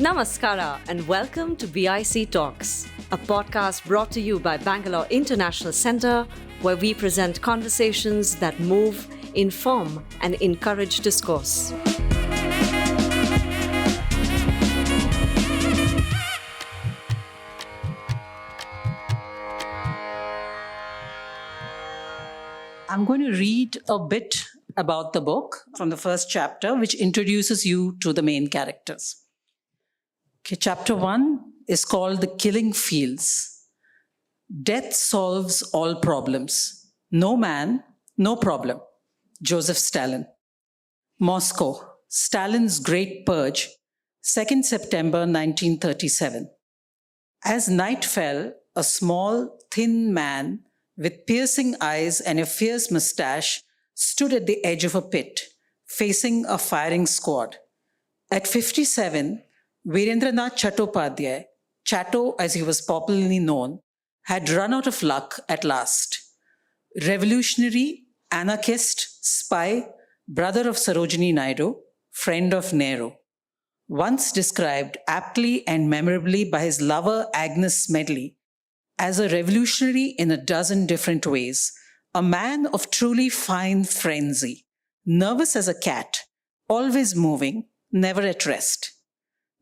Namaskara and welcome to BIC Talks, a podcast brought to you by Bangalore International Centre, where we present conversations that move, inform, and encourage discourse. I'm going to read a bit about the book from the first chapter, which introduces you to the main characters. Okay, chapter 1 is called The Killing Fields. Death solves all problems. No man, no problem. Joseph Stalin. Moscow, Stalin's Great Purge, 2nd September 1937. As night fell, a small, thin man with piercing eyes and a fierce mustache stood at the edge of a pit, facing a firing squad. At 57, Virendranath Chattopadhyay, Chatto as he was popularly known, had run out of luck at last. Revolutionary, anarchist, spy, brother of Sarojini Naidu, friend of Nehru. Once described aptly and memorably by his lover Agnes Smedley as a revolutionary in a dozen different ways, a man of truly fine frenzy, nervous as a cat, always moving, never at rest.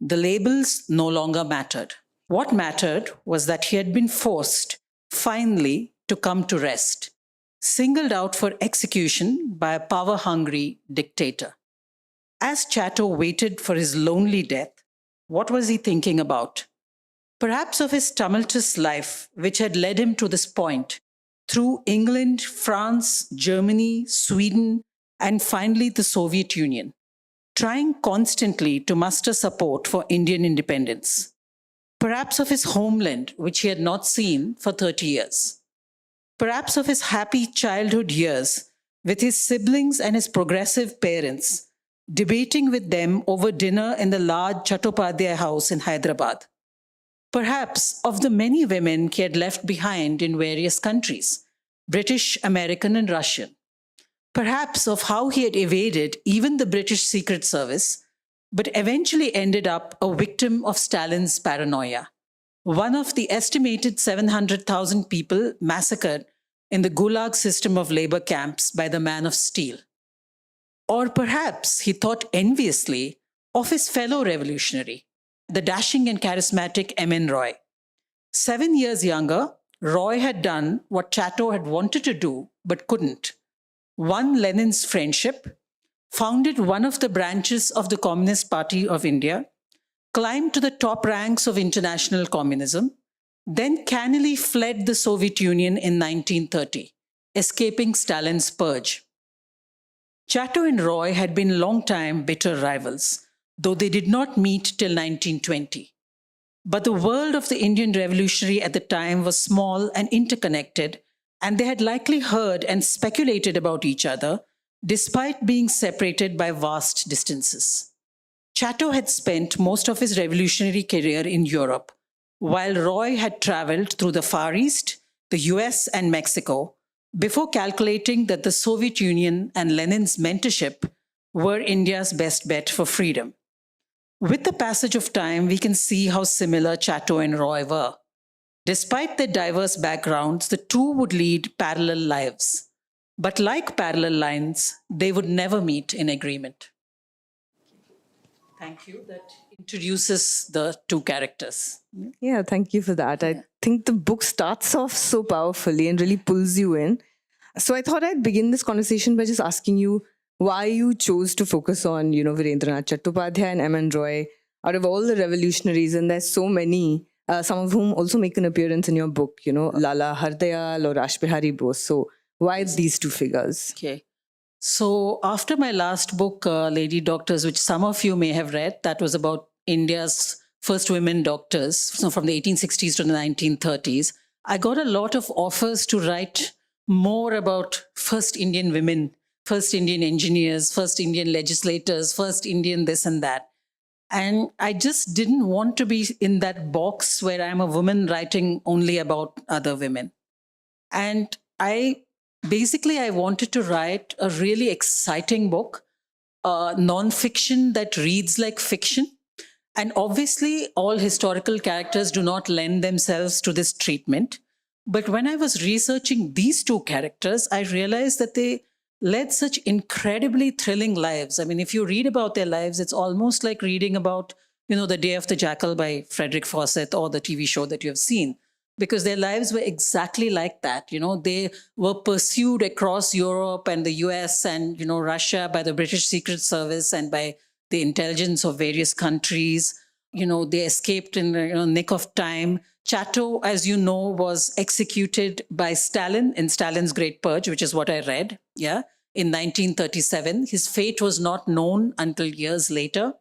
The labels no longer mattered. What mattered was that he had been forced, finally, to come to rest, singled out for execution by a power-hungry dictator. As Chatto waited for his lonely death, what was he thinking about? Perhaps of his tumultuous life, which had led him to this point, through England, France, Germany, Sweden, and finally the Soviet Union, trying constantly to muster support for Indian independence. Perhaps of his homeland, which he had not seen for 30 years. Perhaps of his happy childhood years with his siblings and his progressive parents, debating with them over dinner in the large Chattopadhyay house in Hyderabad. Perhaps of the many women he had left behind in various countries, British, American, and Russian. Perhaps of how he had evaded even the British Secret Service, but eventually ended up a victim of Stalin's paranoia, one of the estimated 700,000 people massacred in the Gulag system of labor camps by the Man of Steel. Or perhaps he thought enviously of his fellow revolutionary, the dashing and charismatic M.N. Roy. 7 years younger, Roy had done what Chatto had wanted to do but couldn't. Won Lenin's friendship, founded one of the branches of the Communist Party of India, climbed to the top ranks of international communism, then cannily fled the Soviet Union in 1930, escaping Stalin's purge. Chatto and Roy had been long-time bitter rivals, though they did not meet till 1920. But the world of the Indian revolutionary at the time was small and interconnected, and they had likely heard and speculated about each other, despite being separated by vast distances. Chatto had spent most of his revolutionary career in Europe, while Roy had traveled through the Far East, the US, and Mexico, before calculating that the Soviet Union and Lenin's mentorship were India's best bet for freedom. With the passage of time, we can see how similar Chatto and Roy were. Despite their diverse backgrounds, the two would lead parallel lives. But like parallel lines, they would never meet in agreement. Thank you. That introduces the two characters. Yeah, thank you for that. I think the book starts off so powerfully and really pulls you in. So I thought I'd begin this conversation by just asking you why you chose to focus on, Virendranath Chattopadhyay and M.N. Roy out of all the revolutionaries, and there's so many, some of whom also make an appearance in your book, Lala Hardayal or Rashbihari Bose. So why these two figures? Okay. So after my last book, Lady Doctors, which some of you may have read, that was about India's first women doctors, so from the 1860s to the 1930s, I got a lot of offers to write more about first Indian women, first Indian engineers, first Indian legislators, first Indian this and that. And I just didn't want to be in that box where I'm a woman writing only about other women. And I wanted to write a really exciting book, non-fiction that reads like fiction, And obviously, all historical characters do not lend themselves to this treatment. But when I was researching these two characters, I realized that they led such incredibly thrilling lives. I mean, if you read about their lives, it's almost like reading about, The Day of the Jackal by Frederick Fawcett or the TV show that you have seen, because their lives were exactly like that. They were pursued across Europe and the US and, Russia by the British Secret Service and by the intelligence of various countries. They escaped in the nick of time. Chatto, as you know, was executed by Stalin in Stalin's Great Purge, which is what I read, in 1937. His fate was not known until years later.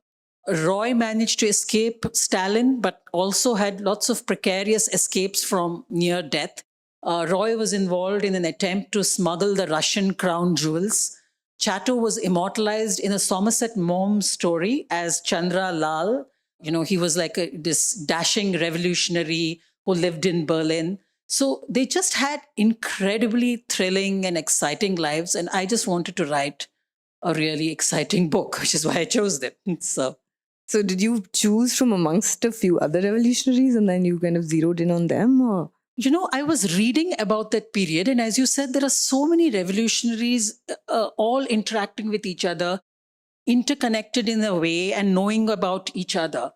Roy managed to escape Stalin, but also had lots of precarious escapes from near death. Roy was involved in an attempt to smuggle the Russian crown jewels. Chatto was immortalized in a Somerset Maugham story as Chandra Lal. He was like this dashing revolutionary who lived in Berlin. So they just had incredibly thrilling and exciting lives. And I just wanted to write a really exciting book, which is why I chose them. So did you choose from amongst a few other revolutionaries and then you kind of zeroed in on them? Or? I was reading about that period. And as you said, there are so many revolutionaries all interacting with each other, interconnected in a way and knowing about each other.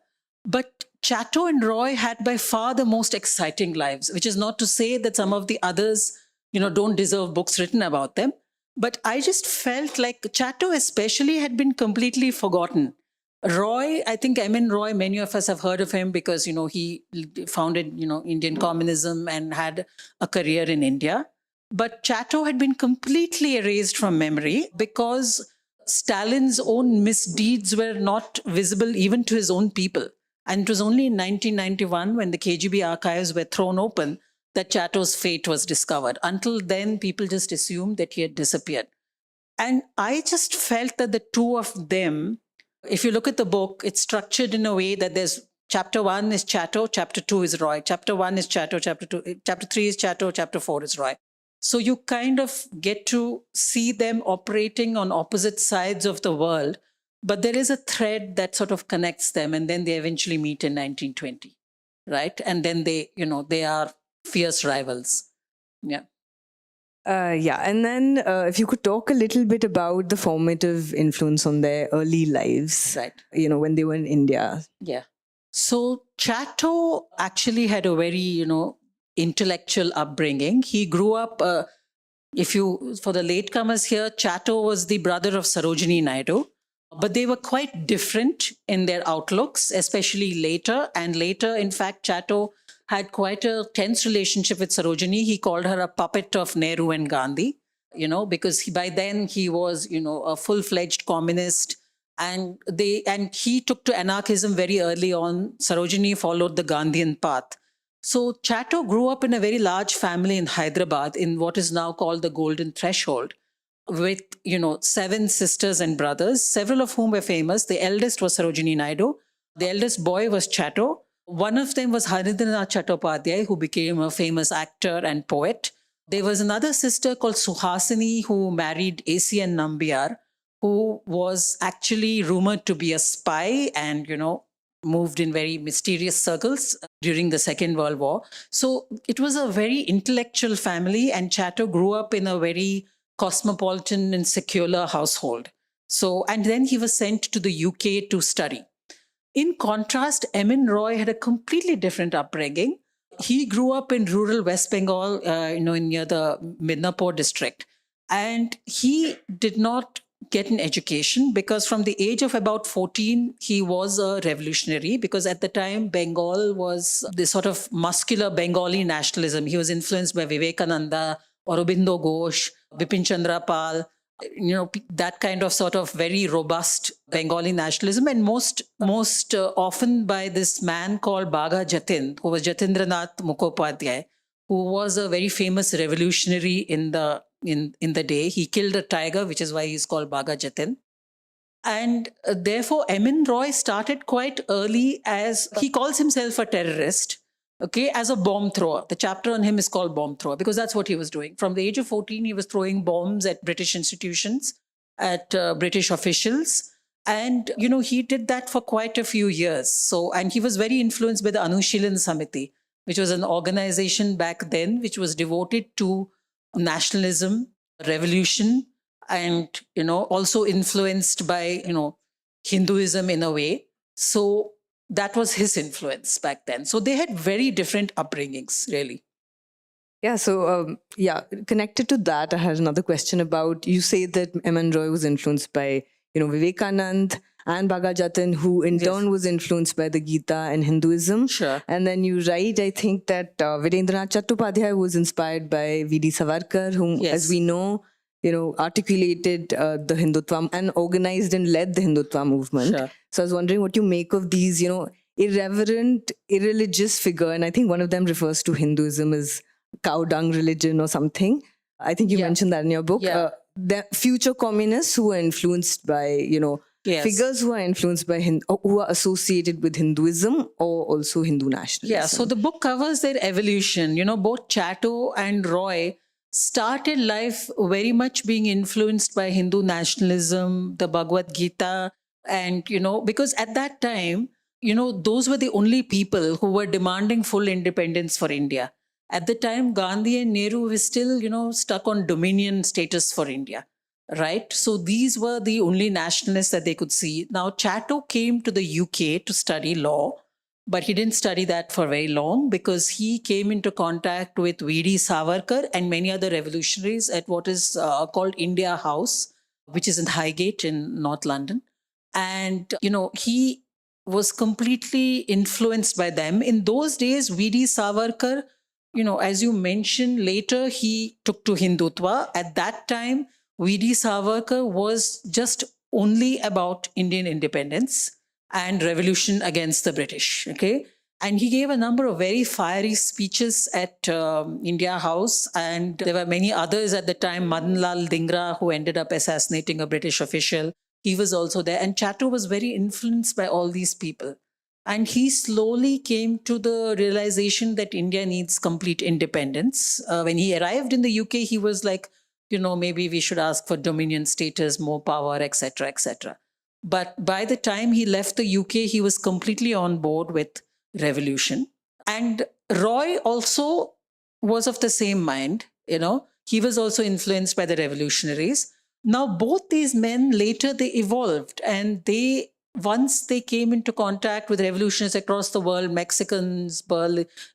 But Chatto and Roy had by far the most exciting lives, which is not to say that some of the others, don't deserve books written about them. But I just felt like Chatto especially had been completely forgotten. Roy, I think M.N. Roy, many of us have heard of him because, he founded, Indian communism and had a career in India. But Chatto had been completely erased from memory because Stalin's own misdeeds were not visible even to his own people. And it was only in 1991 when the KGB archives were thrown open that Chatto's fate was discovered. Until then, people just assumed that he had disappeared. And I just felt that the two of them, if you look at the book, it's structured in a way that there's chapter 1 is Chatto, chapter 2 is Roy, chapter 1 is Chatto, chapter 3 is Chatto, chapter 4 is Roy. So you kind of get to see them operating on opposite sides of the world, but there is a thread that sort of connects them, and then they eventually meet in 1920, right? And then they are fierce rivals. Yeah. And then if you could talk a little bit about the formative influence on their early lives, Right. When they were in India. Yeah. So Chatto actually had a very, intellectual upbringing. He grew up, for the latecomers here, Chatto was the brother of Sarojini Naidu, but they were quite different in their outlooks, especially later. And later, in fact, Chatto had quite a tense relationship with Sarojini. He called her a puppet of Nehru and Gandhi, because by then he was, a full-fledged communist. And he took to anarchism very early on. Sarojini followed the Gandhian path. So Chatto grew up in a very large family in Hyderabad in what is now called the Golden Threshold, with, 7 sisters and brothers, several of whom were famous. The eldest was Sarojini Naidu. The eldest boy was Chatto. One of them was Harindranath Chattopadhyay, who became a famous actor and poet. There was another sister called Suhasini who married A.C.N. Nambiar, who was actually rumored to be a spy and, moved in very mysterious circles during the Second World War. So it was a very intellectual family, and Chatto grew up in a very cosmopolitan and secular household. So, and then he was sent to the UK to study. In contrast, M.N. Roy had a completely different upbringing. He grew up in rural West Bengal, near the Midnapore district. And he did not get an education because from the age of about 14, he was a revolutionary, because at the time, Bengal was this sort of muscular Bengali nationalism. He was influenced by Vivekananda, Aurobindo Ghosh, Bipin Chandra Pal, that kind of sort of very robust Bengali nationalism, and most often by this man called Bagha Jatin, who was Jatindranath Mukhopadhyay, who was a very famous revolutionary in the day. He killed a tiger, which is why he's called Bagha Jatin. And therefore, M.N. Roy started quite early as, he calls himself a terrorist, as a bomb thrower. The chapter on him is called Bomb Thrower, because that's what he was doing. From the age of 14, he was throwing bombs at British institutions, at British officials. And, he did that for quite a few years. So, and he was very influenced by the Anushilan Samiti, which was an organization back then which was devoted to nationalism, revolution, and, also influenced by, Hinduism in a way. So that was his influence back then. So they had very different upbringings, really. Yeah, so connected to that, I had another question about, you say that M.N. Roy was influenced by, Vivekanand and Bhaga Jatin, who in Yes. turn was influenced by the Gita and Hinduism. Sure. And then you write, I think that Virendranath Chattopadhyay was inspired by V.D. Savarkar, whom, Yes. as we know, articulated the Hindutva and organized and led the Hindutva movement. Sure. So I was wondering what you make of these, irreverent, irreligious figure. And I think one of them refers to Hinduism as cow dung religion or something. I think you Yeah. mentioned that in your book. Yeah. The future communists who are influenced by, Yes. figures who are influenced by who are associated with Hinduism or also Hindu nationalism. Yeah, so the book covers their evolution. Both Chatto and Roy started life very much being influenced by Hindu nationalism, the Bhagavad Gita, and, because at that time, those were the only people who were demanding full independence for India. At the time, Gandhi and Nehru were still, stuck on dominion status for India, right? So these were the only nationalists that they could see. Now, Chatto came to the UK to study law, but he didn't study that for very long because he came into contact with V.D. Savarkar and many other revolutionaries at what is called India House, which is in Highgate in North London. And, he was completely influenced by them. In those days, V.D. Savarkar, as you mentioned later, he took to Hindutva. At that time, V.D. Savarkar was just only about Indian independence and revolution against the British, okay? And he gave a number of very fiery speeches at India House. And there were many others at the time, Madan Lal Dhingra, who ended up assassinating a British official. He was also there. And Chatto was very influenced by all these people. And he slowly came to the realization that India needs complete independence. When he arrived in the UK, he was like, maybe we should ask for dominion status, more power, etc., etc. But by the time he left the UK, he was completely on board with revolution. And Roy also was of the same mind, he was also influenced by the revolutionaries. Now, both these men later, they evolved, and once they came into contact with revolutionaries across the world, Mexicans,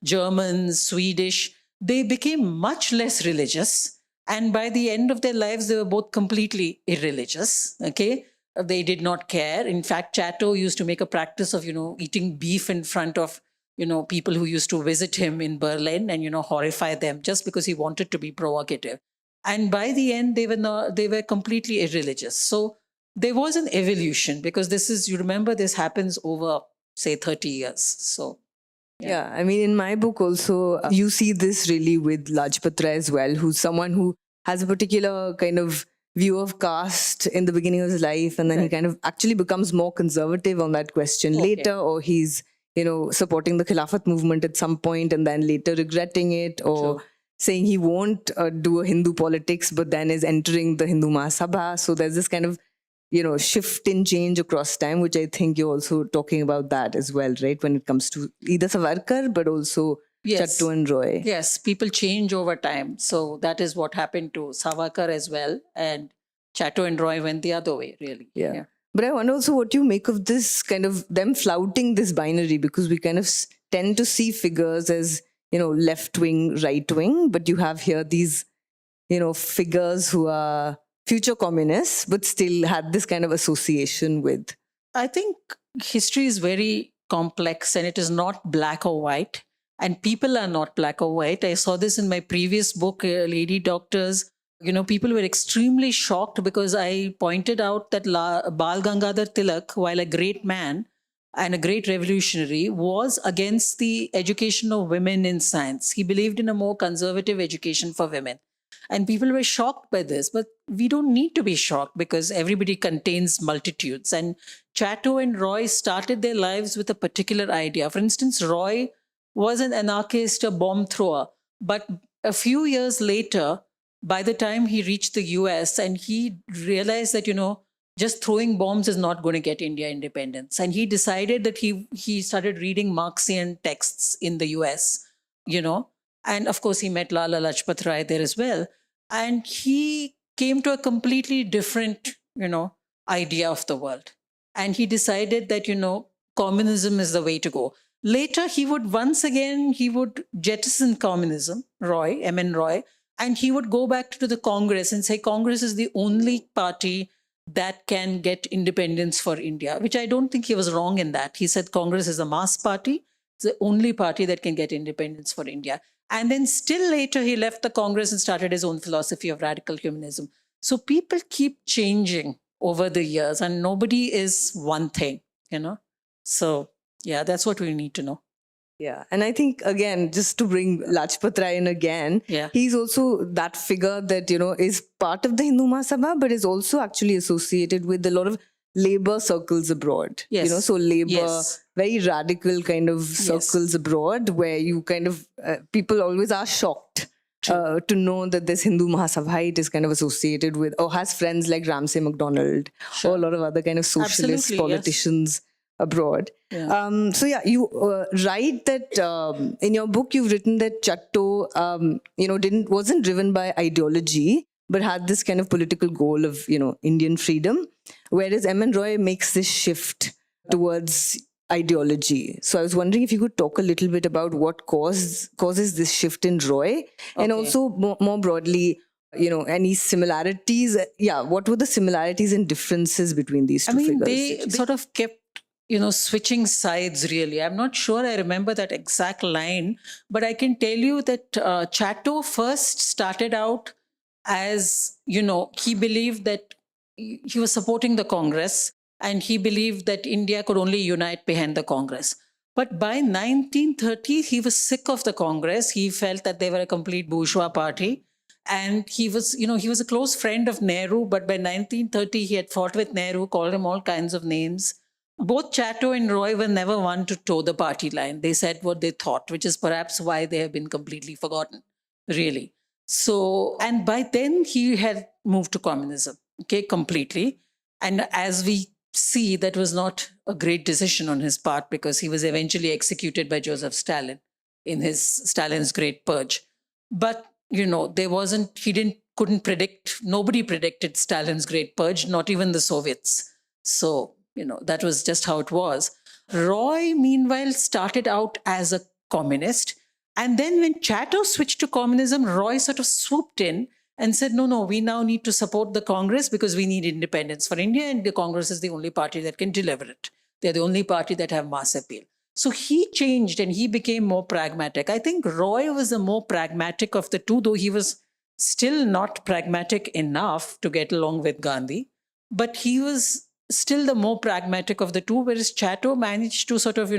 Germans, Swedish, they became much less religious. And by the end of their lives, they were both completely irreligious, okay? They did not care. In fact, Chatto used to make a practice of, eating beef in front of, people who used to visit him in Berlin and, horrify them just because he wanted to be provocative. And by the end, they were completely irreligious. So there was an evolution because you remember, this happens over, say, 30 years. So, yeah. I mean, in my book also, you see this really with Lajpat Rai as well, who's someone who has a particular kind of view of caste in the beginning of his life, and then he kind of actually becomes more conservative on that question later, or he's, supporting the Khilafat movement at some point and then later regretting it, or saying he won't do a Hindu politics, but then is entering the Hindu Mahasabha. So there's this kind of, shift in change across time, which I think you're also talking about that as well, right? When it comes to either Savarkar, but also Chatto and Roy. Yes, people change over time. So that is what happened to Savarkar as well. And Chatto and Roy went the other way, really. Yeah. But I wonder also what you make of this kind of them flouting this binary, because we kind of tend to see figures as, left wing, right wing, but you have here these, figures who are future communists, but still had this kind of association with. I think history is very complex and it is not black or white. And people are not black or white. I saw this in my previous book, Lady Doctors. People were extremely shocked because I pointed out that Bal Gangadhar Tilak, while a great man and a great revolutionary, was against the education of women in science. He believed in a more conservative education for women. And people were shocked by this, but we don't need to be shocked because everybody contains multitudes. And Chatto and Roy started their lives with a particular idea. For instance, Roy was an anarchist, a bomb thrower. But a few years later, by the time he reached the US and he realized that, just throwing bombs is not going to get India independence. And he decided that he started reading Marxian texts in the US, you know, and of course he met Lala Lajpat Rai there as well. And he came to a completely different, idea of the world. And he decided that, communism is the way to go. Later, he would jettison communism, M.N. Roy, and he would go back to the Congress and say Congress is the only party that can get independence for India, which I don't think he was wrong in that. He said Congress is a mass party. It's the only party that can get independence for India. And then still later, he left the Congress and started his own philosophy of radical humanism. So people keep changing over the years and nobody is one thing, So yeah, that's what we need to know. Yeah. And I think, again, just to bring Lajpat Rai in again, he's also that figure that, is part of the Hindu Mahasabha, but is also actually associated with a lot of labor circles abroad. Yes. So labor, very radical kind of circles abroad where you kind of, people always are shocked to know that this Hindu Mahasabha is kind of associated with, or has friends like Ramsay MacDonald, or a lot of other kind of socialist politicians abroad. Yeah. So yeah, you write that in your book you've written that Chatto, wasn't driven by ideology, but had this kind of political goal of Indian freedom, whereas M.N. Roy makes this shift towards ideology. So I was wondering if you could talk a little bit about what causes this shift in Roy, and also more broadly, any similarities. Yeah, what were the similarities and differences between these two figures? They sort of kept switching sides, really. I'm not sure I remember that exact line, but I can tell you that Chatto first started out as, he believed that he was supporting the Congress and he believed that India could only unite behind the Congress. But by 1930, he was sick of the Congress. He felt that they were a complete bourgeois party. And he was a close friend of Nehru, but by 1930, he had fought with Nehru, called him all kinds of names. Both Chatto and Roy were never one to toe the party line. They said what they thought, which is perhaps why they have been completely forgotten, really. So, and by then he had moved to communism, completely. And as we see, that was not a great decision on his part because he was eventually executed by Joseph Stalin in Stalin's Great Purge. But, couldn't predict, nobody predicted Stalin's Great Purge, not even the Soviets. So, that was just how it was. Roy, meanwhile, started out as a communist. And then when Chatto switched to communism, Roy sort of swooped in and said, no, we now need to support the Congress because we need independence for India. And the Congress is the only party that can deliver it. They're the only party that have mass appeal. So he changed and he became more pragmatic. I think Roy was the more pragmatic of the two, though he was still not pragmatic enough to get along with Gandhi. But he was still the more pragmatic of the two, whereas Chatto managed to sort of,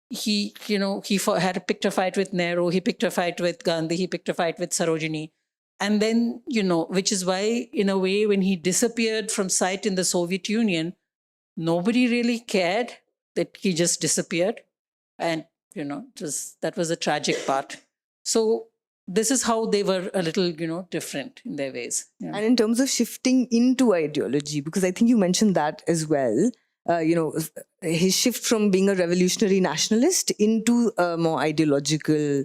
he had picked a fight with Nehru, he picked a fight with Gandhi, he picked a fight with Sarojini. And then, which is why, in a way, when he disappeared from sight in the Soviet Union, nobody really cared that he just disappeared. And, that was a tragic part. So this is how they were a little, different in their ways. Yeah. And in terms of shifting into ideology, because I think you mentioned that as well, his shift from being a revolutionary nationalist into a more ideological,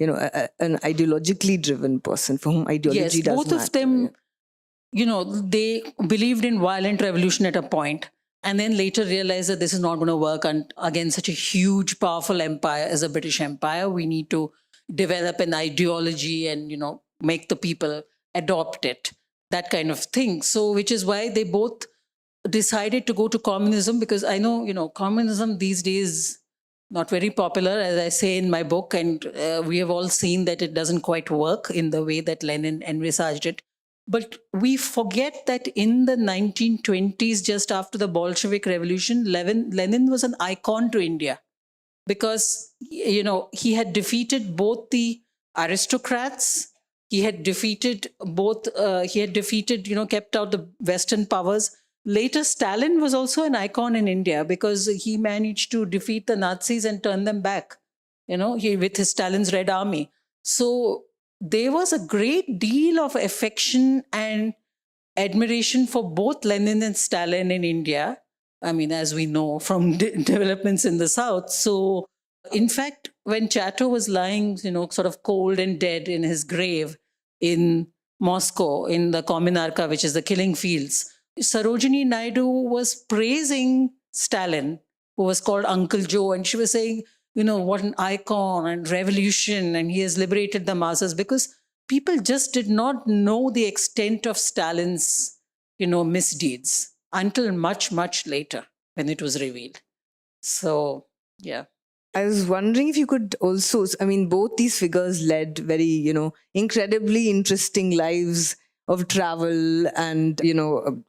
an ideologically driven person for whom ideology does both matter. Of them, they believed in violent revolution at a point and then later realized that this is not going to work. And again, such a huge, powerful empire as a British Empire, we need to develop an ideology and, make the people adopt it, that kind of thing. So, which is why they both decided to go to communism, because I know, communism these days, not very popular, as I say in my book, and we have all seen that it doesn't quite work in the way that Lenin envisaged it. But we forget that in the 1920s, just after the Bolshevik Revolution, Lenin was an icon to India. Because, he had defeated both the aristocrats, he had defeated kept out the Western powers. Later, Stalin was also an icon in India because he managed to defeat the Nazis and turn them back, with his Stalin's Red Army. So there was a great deal of affection and admiration for both Lenin and Stalin in India. I mean, as we know from developments in the South. So, in fact, when Chatto was lying, sort of cold and dead in his grave in Moscow, in the Kommunarka, which is the killing fields, Sarojini Naidu was praising Stalin, who was called Uncle Joe, and she was saying, what an icon and revolution, and he has liberated the masses, because people just did not know the extent of Stalin's, misdeeds until much, much later when it was revealed. So, yeah. I was wondering if you could also, I mean, both these figures led very, incredibly interesting lives of travel and,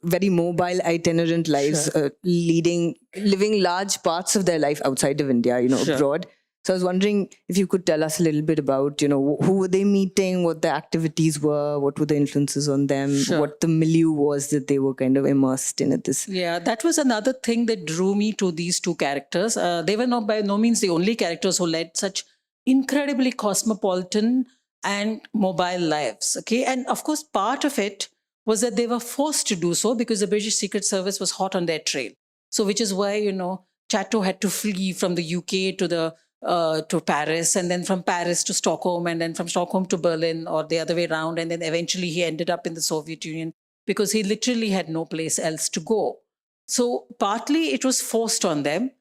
very mobile, itinerant lives, Sure. living large parts of their life outside of India, Sure. abroad. So I was wondering if you could tell us a little bit about, who were they meeting, what their activities were, what were the influences on them, Sure. what the milieu was that they were kind of immersed in at this. Yeah, that was another thing that drew me to these two characters. They were not by no means the only characters who led such incredibly cosmopolitan and mobile lives. Okay. And of course, part of it was that they were forced to do so because the British Secret Service was hot on their trail. So, which is why, Chatto had to flee from the UK to Paris, and then from Paris to Stockholm, and then from Stockholm to Berlin, or the other way around. And then eventually he ended up in the Soviet Union because he literally had no place else to go. So partly it was forced on them.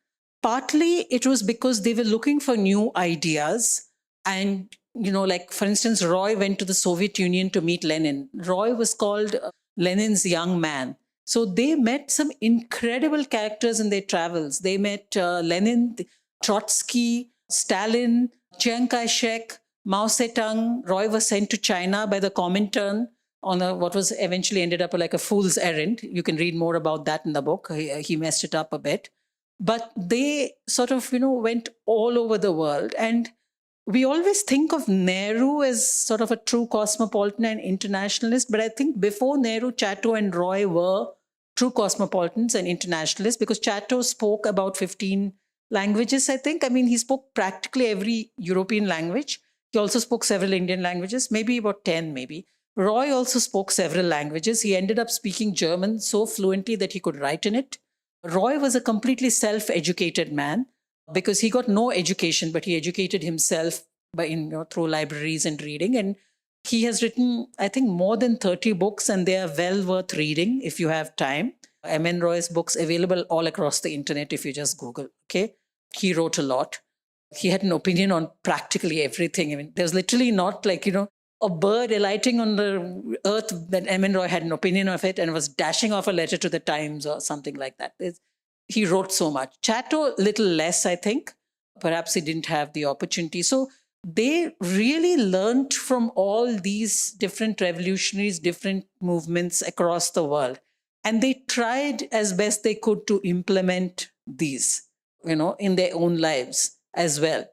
Partly it was because they were looking for new ideas. And, like for instance, Roy went to the Soviet Union to meet Lenin. Roy was called Lenin's young man. So they met some incredible characters in their travels. They met Lenin, Trotsky, Stalin, Chiang Kai-shek, Mao Zedong. Roy was sent to China by the Comintern on what was eventually ended up like a fool's errand. You can read more about that in the book. He messed it up a bit. But they sort of, went all over the world. And we always think of Nehru as sort of a true cosmopolitan and internationalist. But I think before Nehru, Chatto and Roy were true cosmopolitans and internationalists, because Chatto spoke about 15 languages, I think. I mean, he spoke practically every European language. He also spoke several Indian languages, maybe about 10 maybe. Roy also spoke several languages. He ended up speaking German so fluently that he could write in it. Roy was a completely self-educated man because he got no education, but he educated himself through libraries and reading. And he has written, I think, more than 30 books, and they are well worth reading if you have time. M.N. Roy's books available all across the internet if you just Google, okay? He wrote a lot. He had an opinion on practically everything. I mean, there's literally not like, a bird alighting on the earth that M.N. Roy had an opinion of it and was dashing off a letter to the Times or something like that. He wrote so much. Chatto, little less, I think. Perhaps he didn't have the opportunity. So they really learned from all these different revolutionaries, different movements across the world. And they tried as best they could to implement these, in their own lives as well.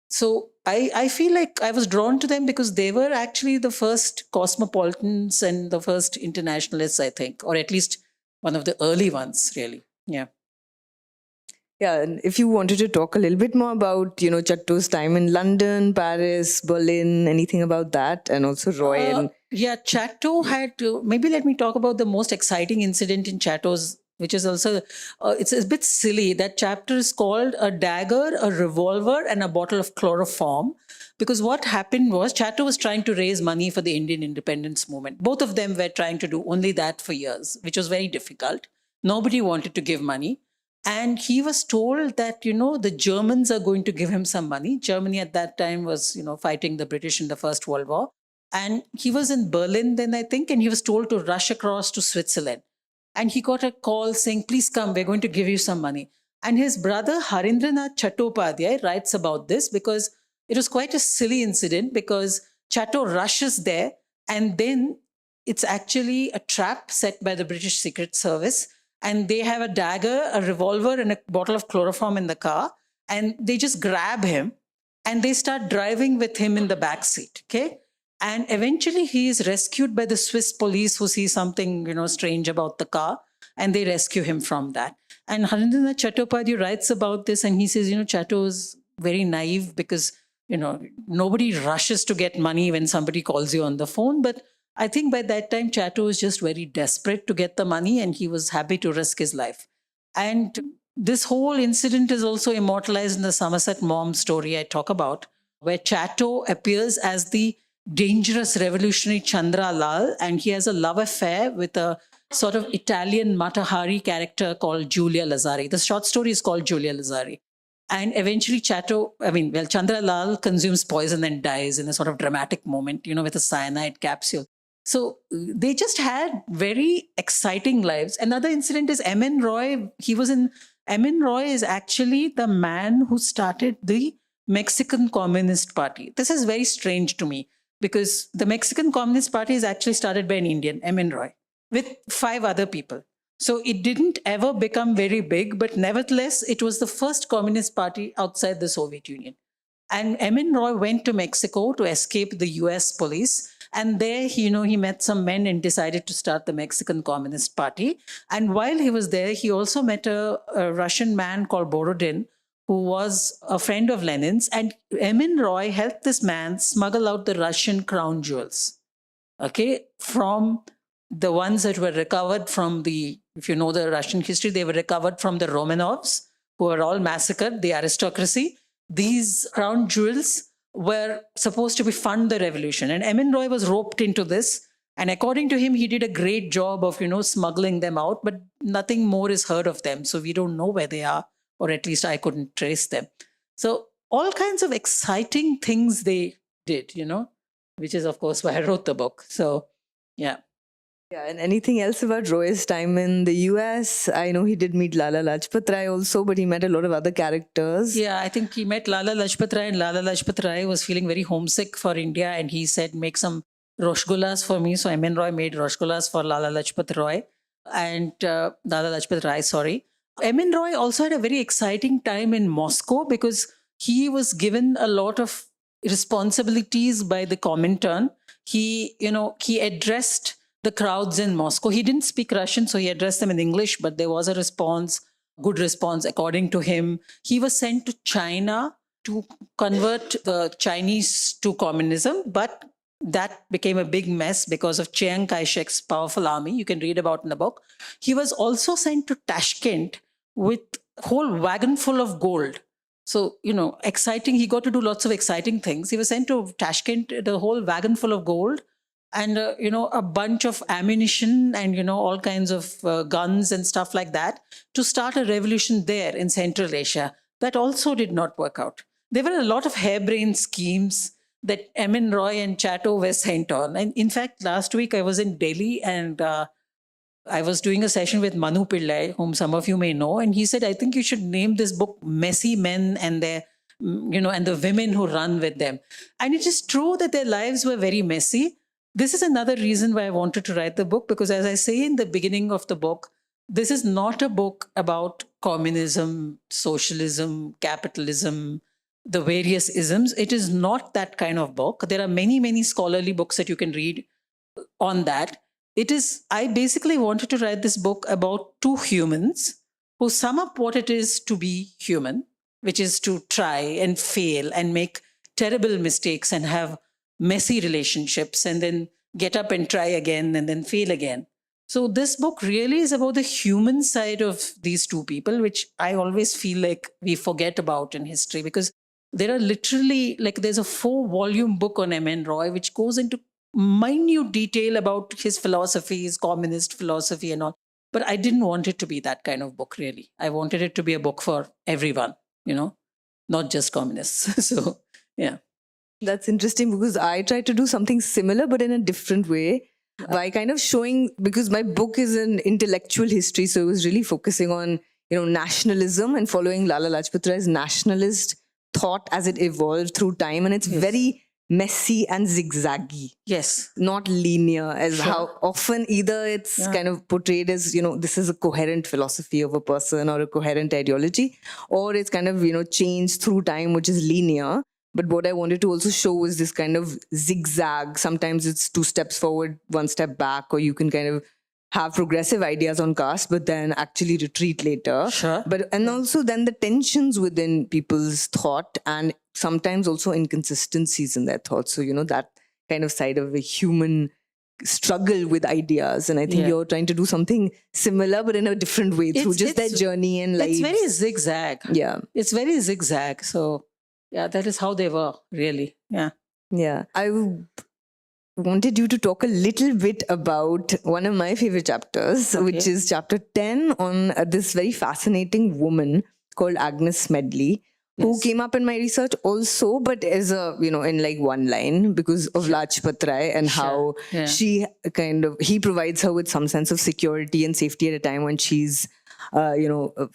So I feel like I was drawn to them because they were actually the first cosmopolitans and the first internationalists, I think, or at least one of the early ones, really. Yeah. Yeah, and if you wanted to talk a little bit more about, Chatto's time in London, Paris, Berlin, anything about that, and also Roy and... Yeah, Chatto had maybe let me talk about the most exciting incident in Chatto's, which is also, it's a bit silly. That chapter is called A Dagger, a Revolver, and a Bottle of Chloroform. Because what happened was Chatto was trying to raise money for the Indian independence movement. Both of them were trying to do only that for years, which was very difficult. Nobody wanted to give money. And he was told that, the Germans are going to give him some money. Germany at that time was, fighting the British in the First World War. And he was in Berlin then, I think, and he was told to rush across to Switzerland. And he got a call saying, please come, we're going to give you some money. And his brother, Harindranath Chattopadhyay, writes about this because it was quite a silly incident because Chatto rushes there and then it's actually a trap set by the British Secret Service. And they have a dagger, a revolver, and a bottle of chloroform in the car. And they just grab him and they start driving with him in the back seat, okay? And eventually he is rescued by the Swiss police who see something, strange about the car. And they rescue him from that. And Harindranath Chattopadhyay writes about this and he says, Chatto is very naive because, nobody rushes to get money when somebody calls you on the phone. But I think by that time, Chatto was just very desperate to get the money and he was happy to risk his life. And this whole incident is also immortalized in the Somerset Maugham story I talk about, where Chatto appears as the dangerous revolutionary Chandra Lal, and he has a love affair with a sort of Italian Matahari character called Giulia Lazzari. The short story is called Giulia Lazzari. And eventually Chandra Lal consumes poison and dies in a sort of dramatic moment, with a cyanide capsule. So they just had very exciting lives. Another incident is M.N. Roy. M.N. Roy is actually the man who started the Mexican Communist Party. This is very strange to me because the Mexican Communist Party is actually started by an Indian, M.N. Roy, with 5 other people. So it didn't ever become very big, but nevertheless, it was the first communist party outside the Soviet Union. And M.N. Roy went to Mexico to escape the US police. And there, he met some men and decided to start the Mexican Communist Party. And while he was there, he also met a Russian man called Borodin, who was a friend of Lenin's. And M.N. Roy helped this man smuggle out the Russian crown jewels, from the ones that were recovered from if you know the Russian history, they were recovered from the Romanovs, who were all massacred, the aristocracy. These crown jewels were supposed to fund the revolution. And M.N. Roy was roped into this. And according to him, he did a great job of, smuggling them out, but nothing more is heard of them. So we don't know where they are, or at least I couldn't trace them. So all kinds of exciting things they did, which is, of course, why I wrote the book. So, yeah. Yeah, and anything else about Roy's time in the US? I know he did meet Lala Lajpat Rai also, but he met a lot of other characters. Yeah, I think he met Lala Lajpat Rai, and Lala Lajpat Rai was feeling very homesick for India, and he said, make some Roshgullas for me. So M.N. Roy made Roshgullas for Lala Lajpat Rai, and Lala Lajpat Rai, sorry. M.N. Roy also had a very exciting time in Moscow because he was given a lot of responsibilities by the Comintern. He addressed the crowds in Moscow. He didn't speak Russian, so he addressed them in English, but there was a response, good response, according to him. He was sent to China to convert the Chinese to communism, but that became a big mess because of Chiang Kai-shek's powerful army. You can read about in the book. He was also sent to Tashkent with a whole wagon full of gold. So, exciting. He got to do lots of exciting things. He was sent to Tashkent, the whole wagon full of gold, and, a bunch of ammunition and, all kinds of guns and stuff like that to start a revolution there in Central Asia. That also did not work out. There were a lot of harebrained schemes that M.N. Roy and Chatto were sent on. And in fact, last week I was in Delhi and I was doing a session with Manu Pillai, whom some of you may know. And he said, I think you should name this book Messy Men and Their, and the Women Who Run With Them. And it is true that their lives were very messy. This is another reason why I wanted to write the book, because as I say in the beginning of the book, this is not a book about communism, socialism, capitalism, the various isms. It is not that kind of book. There are many, many scholarly books that you can read on that. I basically wanted to write this book about 2 humans who sum up what it is to be human, which is to try and fail and make terrible mistakes and have messy relationships and then get up and try again and then fail again. So this book really is about the human side of these 2 people, which I always feel like we forget about in history, because there are literally, there's a 4-volume book on M.N. Roy, which goes into minute detail about his philosophy, his communist philosophy and all. But I didn't want it to be that kind of book, really. I wanted it to be a book for everyone, not just communists. So, yeah. That's interesting because I tried to do something similar, but in a different way. By kind of showing, because my book is an intellectual history, so it was really focusing on, nationalism and following Lala Lajpat Rai's nationalist thought as it evolved through time. And it's very messy and zigzaggy. Yes. Not linear, as how often either it's kind of portrayed as, this is a coherent philosophy of a person or a coherent ideology, or it's kind of, changed through time, which is linear. But what I wanted to also show was this kind of zigzag. Sometimes it's 2 steps forward, 1 step back, or you can kind of have progressive ideas on caste, but then actually retreat later. Sure. And also then the tensions within people's thought and sometimes also inconsistencies in their thoughts. So, that kind of side of a human struggle with ideas, and I think Yeah. you're trying to do something similar but in a different way through just their journey and life. It's very zigzag. Yeah. It's very zigzag. So yeah, that is how they were really. Yeah. I wanted you to talk a little bit about one of my favorite chapters, which Okay. is chapter 10 on this very fascinating woman called Agnes Smedley, who Yes. came up in my research also, but as a, in like one line because of Lajpat Rai and how Yeah. he provides her with some sense of security and safety at a time when she's,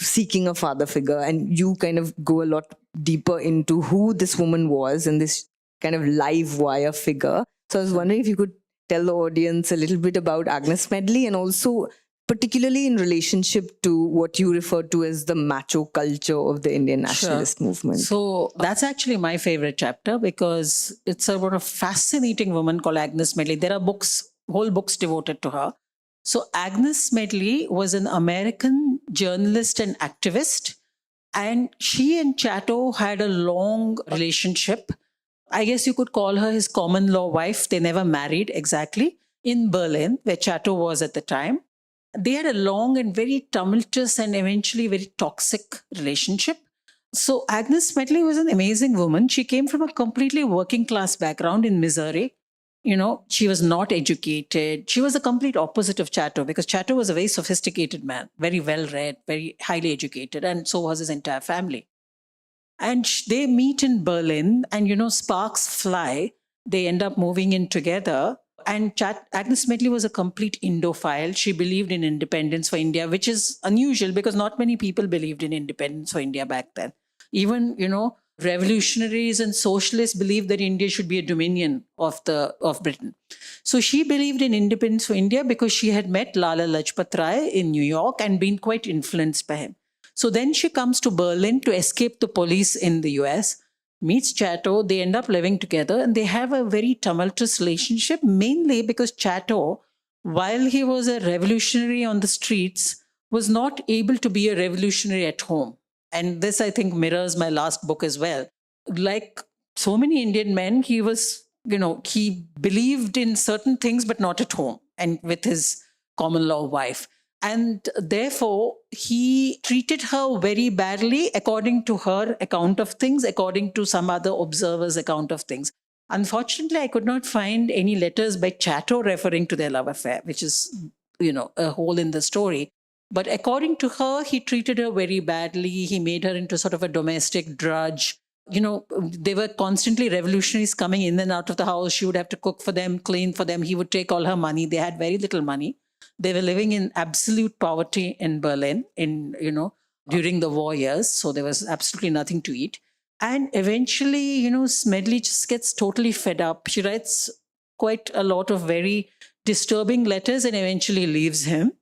seeking a father figure. And you kind of go a lot deeper into who this woman was and this kind of live wire figure. So I was wondering if you could tell the audience a little bit about Agnes Smedley, and also particularly in relationship to what you refer to as the macho culture of the Indian nationalist movement. So that's actually my favorite chapter because it's about a fascinating woman called Agnes Smedley. There are whole books devoted to her. So Agnes Smedley was an American journalist and activist, and she and Chatto had a long relationship. I guess you could call her his common law wife. They never married exactly, in Berlin, where Chatto was at the time. They had a long and very tumultuous and eventually very toxic relationship. So Agnes Smedley was an amazing woman. She came from a completely working class background in Missouri. She was not educated. She was the complete opposite of Chatto because Chatto was a very sophisticated man, very well read, very highly educated, and so was his entire family. And they meet in Berlin, and sparks fly. They end up moving in together. And Agnes Smedley was a complete Indophile. She believed in independence for India, which is unusual because not many people believed in independence for India back then. Even, revolutionaries and socialists believed that India should be a dominion of Britain. So she believed in independence for India because she had met Lala Lajpat Rai in New York and been quite influenced by him. So then she comes to Berlin to escape the police in the US, meets Chatto, they end up living together, and they have a very tumultuous relationship, mainly because Chatto, while he was a revolutionary on the streets, was not able to be a revolutionary at home. And this, I think, mirrors my last book as well. Like so many Indian men, he was, he believed in certain things, but not at home and with his common law wife. And therefore, he treated her very badly according to her account of things, according to some other observer's account of things. Unfortunately, I could not find any letters by Chatto referring to their love affair, which is, a hole in the story. But according to her, he treated her very badly. He made her into sort of a domestic drudge. There were constantly revolutionaries coming in and out of the house. She would have to cook for them, clean for them. He would take all her money. They had very little money. They were living in absolute poverty in Berlin during the war years. So there was absolutely nothing to eat. And eventually, Smedley just gets totally fed up. She writes quite a lot of very disturbing letters and eventually leaves him.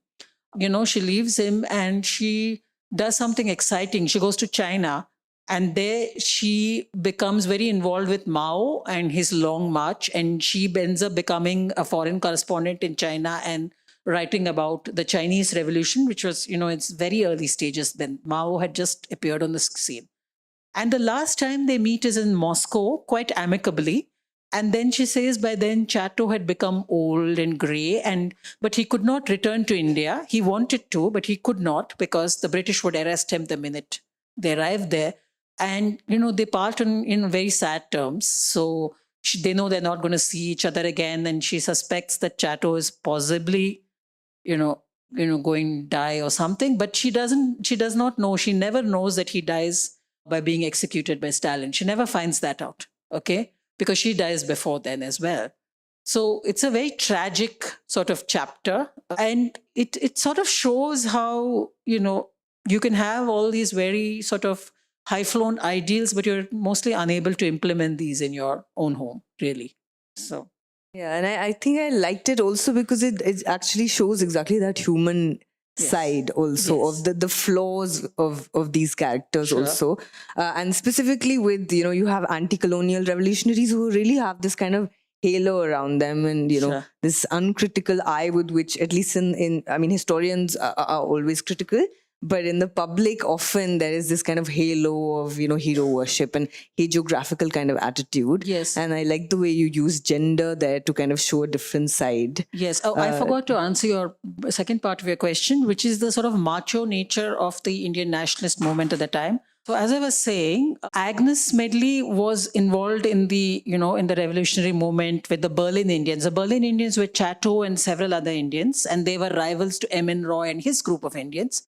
She leaves him and she does something exciting. She goes to China, and there she becomes very involved with Mao and his long march. And she ends up becoming a foreign correspondent in China and writing about the Chinese Revolution, which was, its very early stages then. Mao had just appeared on the scene. And the last time they meet is in Moscow, quite amicably. And then she says by then Chatto had become old and grey, but he could not return to India. He wanted to, but he could not because the British would arrest him the minute they arrived there. And, they part in very sad terms. So they know they're not going to see each other again. And she suspects that Chatto is possibly going to die or something, but she does not know. She never knows that he dies by being executed by Stalin. She never finds that out, okay? Because she dies before then as well. So it's a very tragic sort of chapter. And it sort of shows how, you can have all these very sort of high-flown ideals, but you're mostly unable to implement these in your own home, really. So... yeah, and I think I liked it also because it actually shows exactly that human side also of the flaws of these characters also. And specifically with, you have anti-colonial revolutionaries who really have this kind of halo around them and, this uncritical eye with which, at least in historians are always critical. But in the public, often there is this kind of halo of, hero worship and hagiographical kind of attitude. Yes. And I like the way you use gender there to kind of show a different side. Yes. Oh, I forgot to answer your second part of your question, which is the sort of macho nature of the Indian nationalist movement at the time. So as I was saying, Agnes Medley was involved in the, in the revolutionary movement with the Berlin Indians. The Berlin Indians were Chatto and several other Indians, and they were rivals to M.N. Roy and his group of Indians.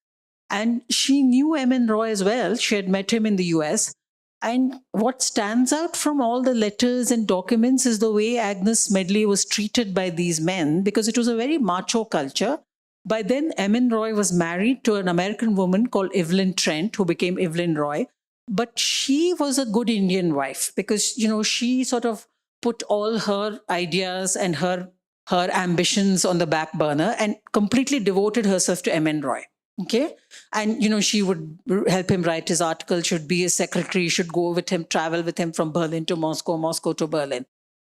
And she knew M.N. Roy as well. She had met him in the US. And what stands out from all the letters and documents is the way Agnes Medley was treated by these men, because it was a very macho culture. By then, M.N. Roy was married to an American woman called Evelyn Trent, who became Evelyn Roy. But she was a good Indian wife because, she sort of put all her ideas and her ambitions on the back burner and completely devoted herself to M.N. Roy. Okay. And, she would help him write his article, should be his secretary, should go with him, travel with him from Berlin to Moscow, Moscow to Berlin.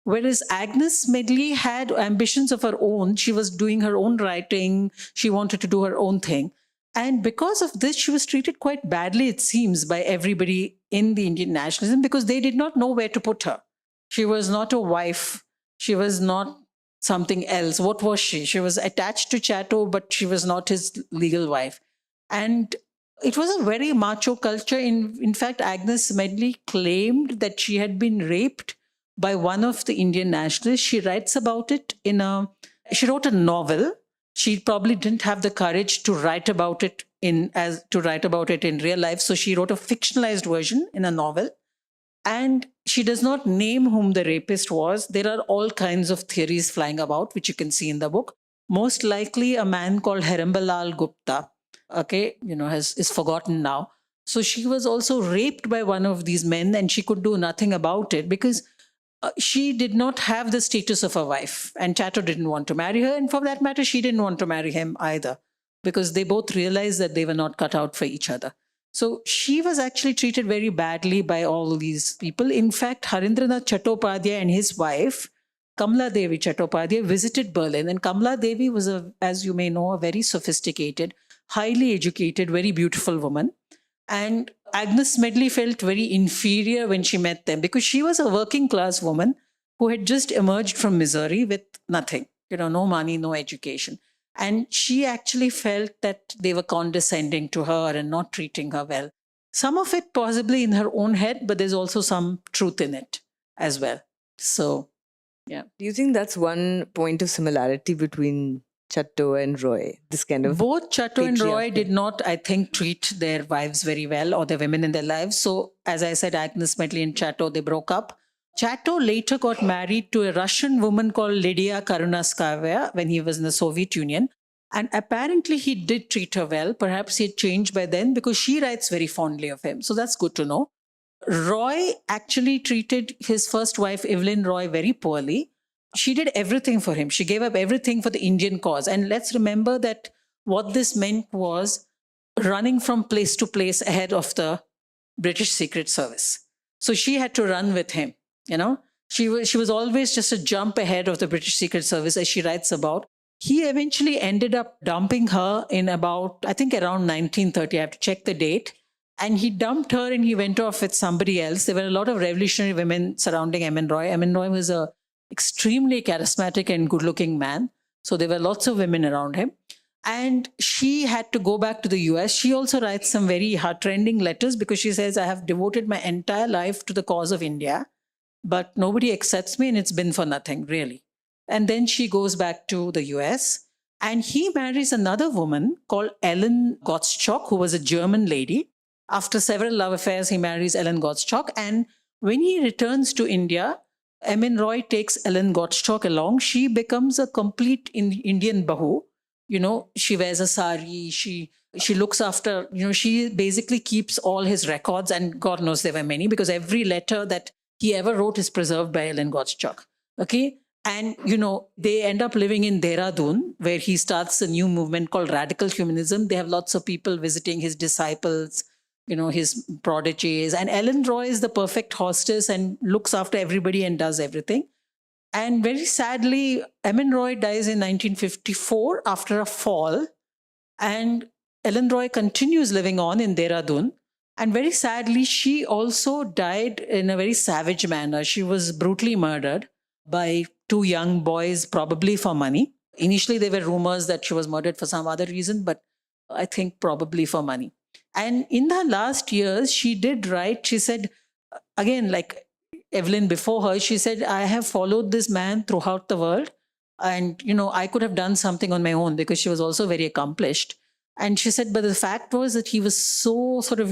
Whereas Agnes Medley had ambitions of her own. She was doing her own writing. She wanted to do her own thing. And because of this, she was treated quite badly, it seems, by everybody in the Indian nationalism because they did not know where to put her. She was not a wife. She was not something else. What was she? She was attached to Chatto, but she was not his legal wife. And it was a very macho culture. In fact, Agnes Medley claimed that she had been raped by one of the Indian nationalists. She writes about it she wrote a novel. She probably didn't have the courage to write about it in real life. So she wrote a fictionalized version in a novel. And she does not name whom the rapist was. There are all kinds of theories flying about, which you can see in the book. Most likely a man called Harambalal Gupta, is forgotten now. So she was also raped by one of these men and she could do nothing about it because she did not have the status of a wife. And Chatto didn't want to marry her. And for that matter, she didn't want to marry him either because they both realized that they were not cut out for each other. So she was actually treated very badly by all these people. In fact, Harindranath Chattopadhyay and his wife, Kamla Devi Chattopadhyay, visited Berlin. And Kamla Devi was, as you may know, a very sophisticated, highly educated, very beautiful woman. And Agnes Medley felt very inferior when she met them because she was a working class woman who had just emerged from misery with nothing, no money, no education. And she actually felt that they were condescending to her and not treating her well. Some of it possibly in her own head, but there's also some truth in it as well. So, yeah. Do you think that's one point of similarity between Chatto and Roy? This kind of both Chatto and Roy did not, I think, treat their wives very well or the women in their lives. So, as I said, Agnes Medley and Chatto, they broke up. Chatto later got married to a Russian woman called Lydia Karunatskaya when he was in the Soviet Union. And apparently he did treat her well. Perhaps he had changed by then because she writes very fondly of him. So that's good to know. Roy actually treated his first wife, Evelyn Roy, very poorly. She did everything for him. She gave up everything for the Indian cause. And let's remember that what this meant was running from place to place ahead of the British Secret Service. So she had to run with him. She was always just a jump ahead of the British Secret Service, as she writes about. He eventually ended up dumping her in about, I think, around 1930. I have to check the date. And he dumped her and he went off with somebody else. There were a lot of revolutionary women surrounding M.N. Roy. M.N. Roy was an extremely charismatic and good-looking man. So there were lots of women around him. And she had to go back to the US. She also writes some very heart-rending letters because she says, I have devoted my entire life to the cause of India, but nobody accepts me and it's been for nothing, really. And then she goes back to the US and he marries another woman called Ellen Gottschalk, who was a German lady. After several love affairs, he marries Ellen Gottschalk. And when he returns to India, M.N. Roy takes Ellen Gottschalk along. She becomes a complete Indian bahu. She wears a sari. She looks after, she basically keeps all his records. And God knows there were many because every letter that he ever wrote is preserved by Ellen Gottschalk. Okay. And, they end up living in Dehradun, where he starts a new movement called Radical Humanism. They have lots of people visiting, his disciples, his prodigies. And Ellen Roy is the perfect hostess and looks after everybody and does everything. And very sadly, M.N. Roy dies in 1954 after a fall. And Ellen Roy continues living on in Dehradun. And very sadly, she also died in a very savage manner. She was brutally murdered by two young boys, probably for money. Initially, there were rumors that she was murdered for some other reason, but I think probably for money. And in her last years, she did write, she said, again, like Evelyn before her, she said, I have followed this man throughout the world. And, I could have done something on my own because she was also very accomplished. And she said, but the fact was that he was so sort of,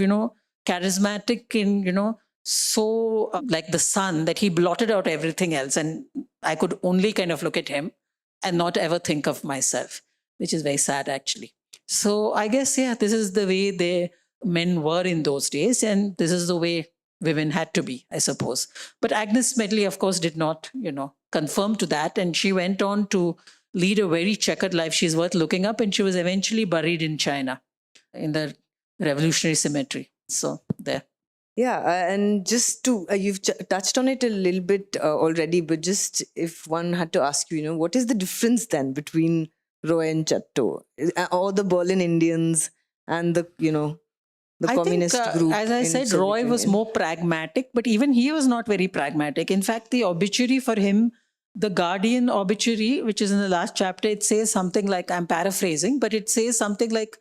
charismatic and, so like the sun that he blotted out everything else. And I could only kind of look at him and not ever think of myself, which is very sad, actually. So I guess, yeah, this is the way men were in those days. And this is the way women had to be, I suppose. But Agnes Medley, of course, did not, confirm to that. And she went on to lead a very checkered life. She's worth looking up. And she was eventually buried in China in the Revolutionary Cemetery. So there. Yeah, and just to, you've touched on it a little bit already, but just if one had to ask you, what is the difference then between Roy and Chatto, or the Berlin Indians and the, the communist group? As I said, Soviet Roy was Union? more pragmatic, but even he was not very pragmatic. In fact, the obituary for him, the Guardian obituary, which is in the last chapter, it says something like, I'm paraphrasing, but it says something like,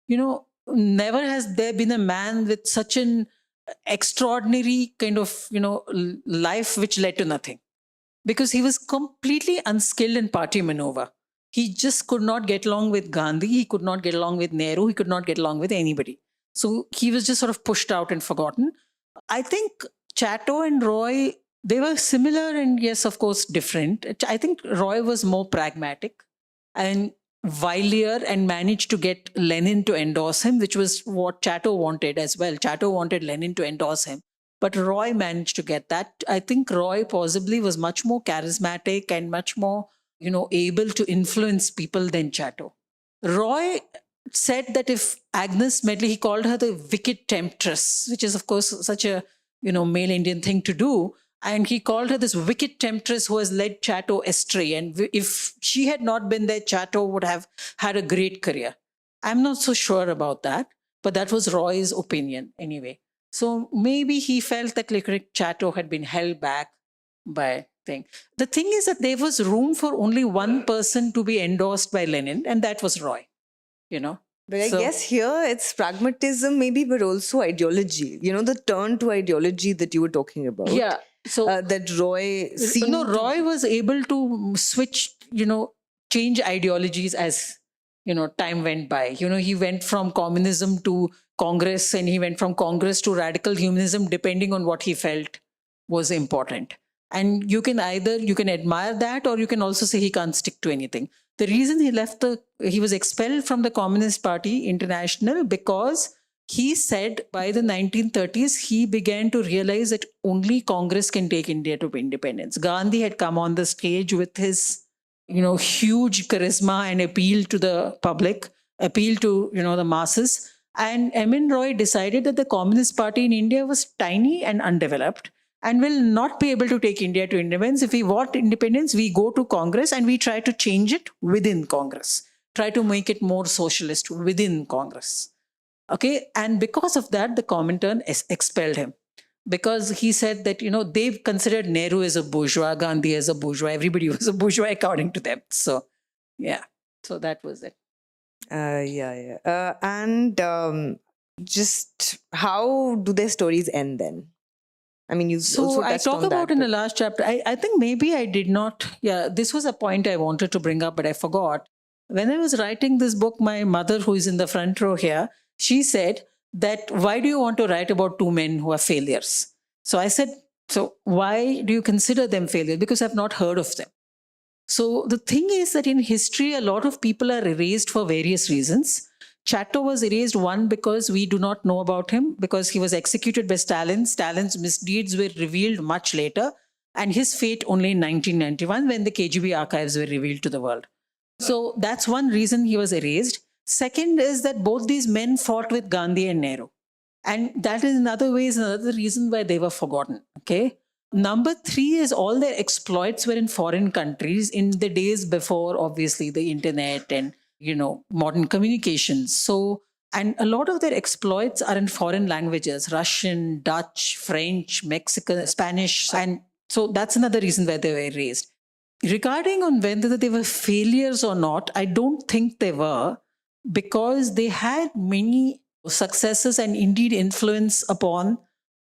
never has there been a man with such an extraordinary kind of, life which led to nothing. Because he was completely unskilled in party maneuver. He just could not get along with Gandhi. He could not get along with Nehru. He could not get along with anybody. So he was just sort of pushed out and forgotten. I think Chatto and Roy, they were similar and yes, of course, different. I think Roy was more pragmatic and wilier and managed to get Lenin to endorse him, which was what Chatto wanted as well. Chatto wanted Lenin to endorse him. But Roy managed to get that. I think Roy possibly was much more charismatic and much more, able to influence people than Chatto. Roy said that if Agnes Medley, he called her the wicked temptress, which is, of course, such a, male Indian thing to do. And he called her this wicked temptress who has led Chatto astray. And if she had not been there, Chatto would have had a great career. I'm not so sure about that, but that was Roy's opinion anyway. So maybe he felt that Chatto had been held back by thing. The thing is that there was room for only one person to be endorsed by Lenin, and that was Roy, But I guess here it's pragmatism maybe, but also ideology. The turn to ideology that you were talking about. Yeah. So that Roy seemed Roy was able to switch, change ideologies as, time went by. He went from communism to Congress and he went from Congress to radical humanism, depending on what he felt was important. And you can admire that, or you can also say he can't stick to anything. The reason he was expelled from the Communist Party International because he said by the 1930s, he began to realize that only Congress can take India to independence. Gandhi had come on the stage with his, huge charisma and appeal to the public, appeal to, the masses. And Emin Roy decided that the Communist Party in India was tiny and undeveloped and will not be able to take India to independence. If we want independence, we go to Congress and we try to change it within Congress, try to make it more socialist within Congress. Okay, and because of that, the Comintern expelled him because he said that, they considered Nehru as a bourgeois, Gandhi as a bourgeois, everybody was a bourgeois according to them. So, yeah, so that was it. And just how do their stories end then? I mean, you've also So I touched talk on about that, in the last chapter, I think maybe I did not, this was a point I wanted to bring up, but I forgot. When I was writing this book, my mother, who is in the front row here, she said that, why do you want to write about two men who are failures? So I said, so why do you consider them failures? Because I've not heard of them. So the thing is that in history, a lot of people are erased for various reasons. Chatto was erased, one, because we do not know about him, because he was executed by Stalin. Stalin's misdeeds were revealed much later, and his fate only in 1991 when the KGB archives were revealed to the world. So that's one reason he was erased. Second is that both these men fought with Gandhi and Nehru. And that is another reason why they were forgotten. Okay. Number three is all their exploits were in foreign countries in the days before, obviously, the internet and, modern communications. So And a lot of their exploits are in foreign languages, Russian, Dutch, French, Mexican, Spanish. And so that's another reason why they were raised. Regarding on whether they were failures or not, I don't think they were, because they had many successes and indeed influence upon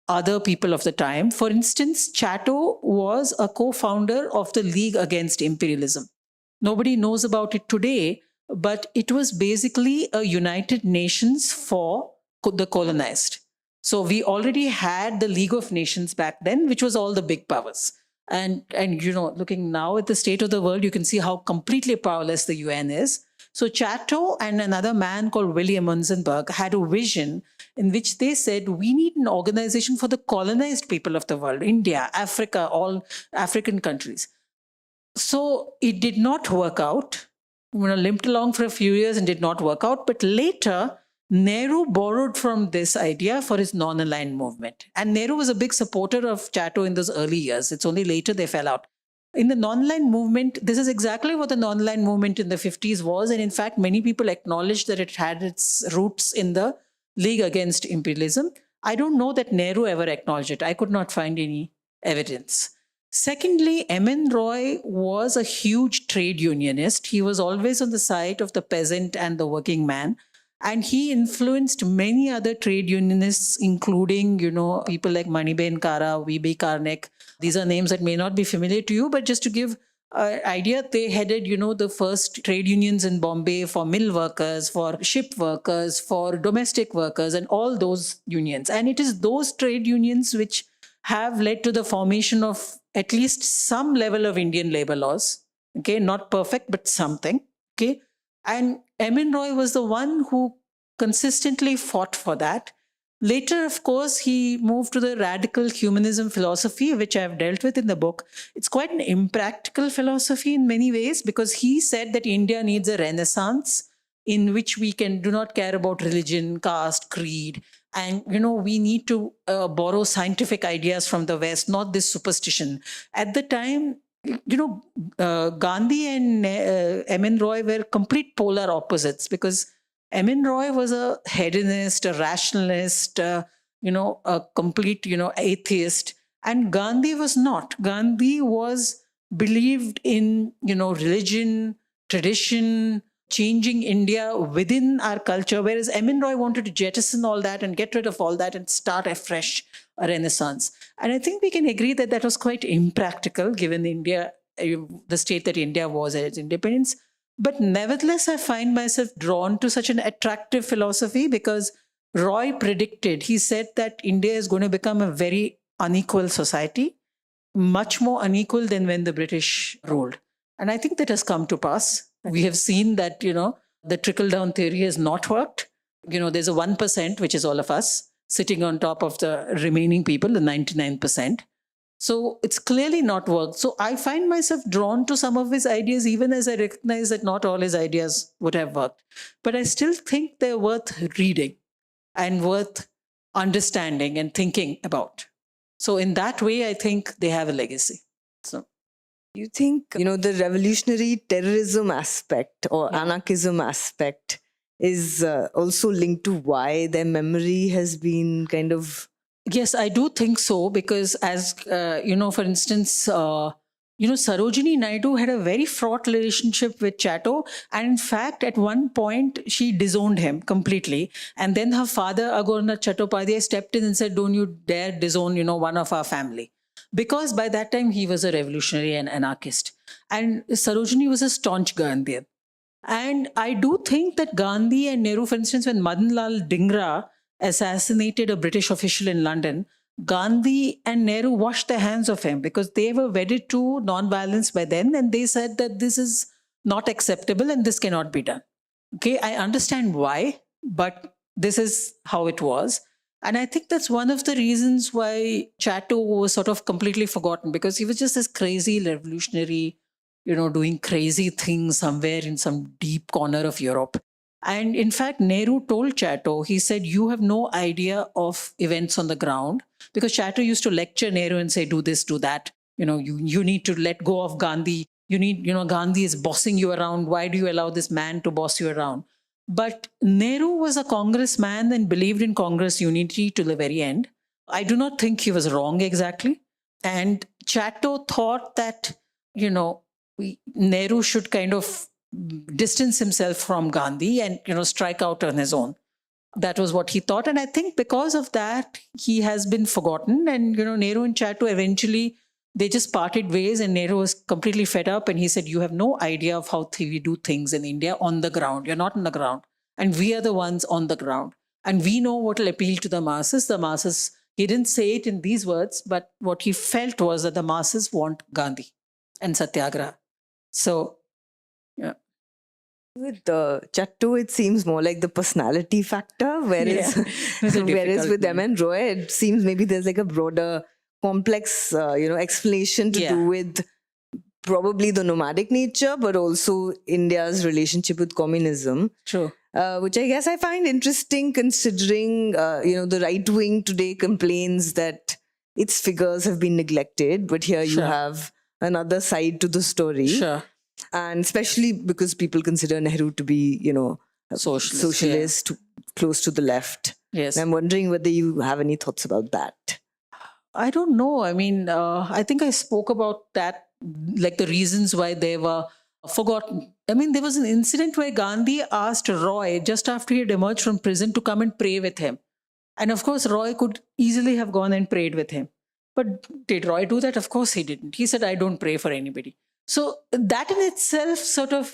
other people of the time. For instance, Chatto was a co-founder of the League Against Imperialism. Nobody knows about it today, but it was basically a United Nations for the colonized. So we already had the League of Nations back then, which was all the big powers. And looking now at the state of the world, you can see how completely powerless the UN is. So Chatto and another man called William Munzenberg had a vision in which they said, we need an organization for the colonized people of the world, India, Africa, all African countries. So it did not work out. Limped along for a few years and did not work out. But later, Nehru borrowed from this idea for his non-aligned movement. And Nehru was a big supporter of Chatto in those early years. It's only later they fell out. In the non-aligned movement, this is exactly what the non-aligned movement in the 50s was. And in fact, many people acknowledged that it had its roots in the League Against Imperialism. I don't know that Nehru ever acknowledged it. I could not find any evidence. Secondly, M.N. Roy was a huge trade unionist. He was always on the side of the peasant and the working man. And he influenced many other trade unionists, including, people like Maniben Kara, V.B. Karnik. These are names that may not be familiar to you, but just to give an idea, they headed, the first trade unions in Bombay for mill workers, for ship workers, for domestic workers, and all those unions. And it is those trade unions which have led to the formation of at least some level of Indian labor laws. Okay, not perfect, but something. Okay. And M.N. Roy was the one who consistently fought for that. Later, of course, he moved to the radical humanism philosophy, which I've dealt with in the book. It's quite an impractical philosophy in many ways, because he said that India needs a renaissance in which we do not care about religion, caste, creed. And, we need to borrow scientific ideas from the West, not this superstition. At the time, Gandhi and M.N. Roy were complete polar opposites, because M.N. Roy was a hedonist, a rationalist, a complete, atheist. And Gandhi was not. Gandhi believed in, religion, tradition, changing India within our culture, whereas M.N. Roy wanted to jettison all that and get rid of all that and start afresh a renaissance. And I think we can agree that that was quite impractical given India, the state that India was at its independence. But nevertheless, I find myself drawn to such an attractive philosophy, because Roy predicted, he said that India is going to become a very unequal society, much more unequal than when the British ruled. And I think that has come to pass. We have seen that, the trickle-down theory has not worked. There's a 1%, which is all of us, sitting on top of the remaining people, the 99%. So it's clearly not worked. So I find myself drawn to some of his ideas, even as I recognize that not all his ideas would have worked. But I still think they're worth reading and worth understanding and thinking about. So in that way, I think they have a legacy. So. You think, the revolutionary terrorism aspect or anarchism aspect is also linked to why their memory has been kind of... Yes, I do think so, because as, for instance, Sarojini Naidu had a very fraught relationship with Chatto. And in fact, at one point, she disowned him completely. And then her father, Agornath Chattopadhyay, stepped in and said, don't you dare disown, one of our family. Because by that time, he was a revolutionary and anarchist. And Sarojini was a staunch Gandhian. And I do think that Gandhi and Nehru, for instance, when Madan Lal Dhingra assassinated a British official in London, Gandhi and Nehru washed their hands of him, because they were wedded to non-violence by then. And they said that this is not acceptable and this cannot be done. Okay, I understand why, but this is how it was. And I think that's one of the reasons why Chatto was sort of completely forgotten, because he was just this crazy revolutionary, doing crazy things somewhere in some deep corner of Europe. And in fact, Nehru told Chatto, he said, you have no idea of events on the ground, because Chatto used to lecture Nehru and say, do this, do that. You need to let go of Gandhi. You need, Gandhi is bossing you around. Why do you allow this man to boss you around? But Nehru was a congressman and believed in Congress unity to the very end. I do not think he was wrong exactly. And Chatto thought that, Nehru should kind of distance himself from Gandhi and, strike out on his own. That was what he thought. And I think because of that, he has been forgotten. And, Nehru and Chatto eventually, they just parted ways, and Nehru was completely fed up. And he said, you have no idea of how we do things in India on the ground. You're not on the ground. And we are the ones on the ground. And we know what will appeal to the masses. The masses, he didn't say it in these words, but what he felt was that the masses want Gandhi and Satyagraha. So, yeah. With Chatto, it seems more like the personality factor, whereas, It's a whereas with difficult M.N. Roy, it seems maybe there's like a broader, complex, explanation to do with probably the nomadic nature, but also India's relationship with communism. True. Which I guess I find interesting, considering, the right wing today complains that its figures have been neglected, but here you have another side to the story. Sure. And especially because people consider Nehru to be, socialist, close to the left. Yes. And I'm wondering whether you have any thoughts about that. I don't know. I mean, I think I spoke about that, like the reasons why they were forgotten. I mean, there was an incident where Gandhi asked Roy, just after he had emerged from prison, to come and pray with him. And of course, Roy could easily have gone and prayed with him. But did Roy do that? Of course he didn't. He said, I don't pray for anybody. So that in itself sort of,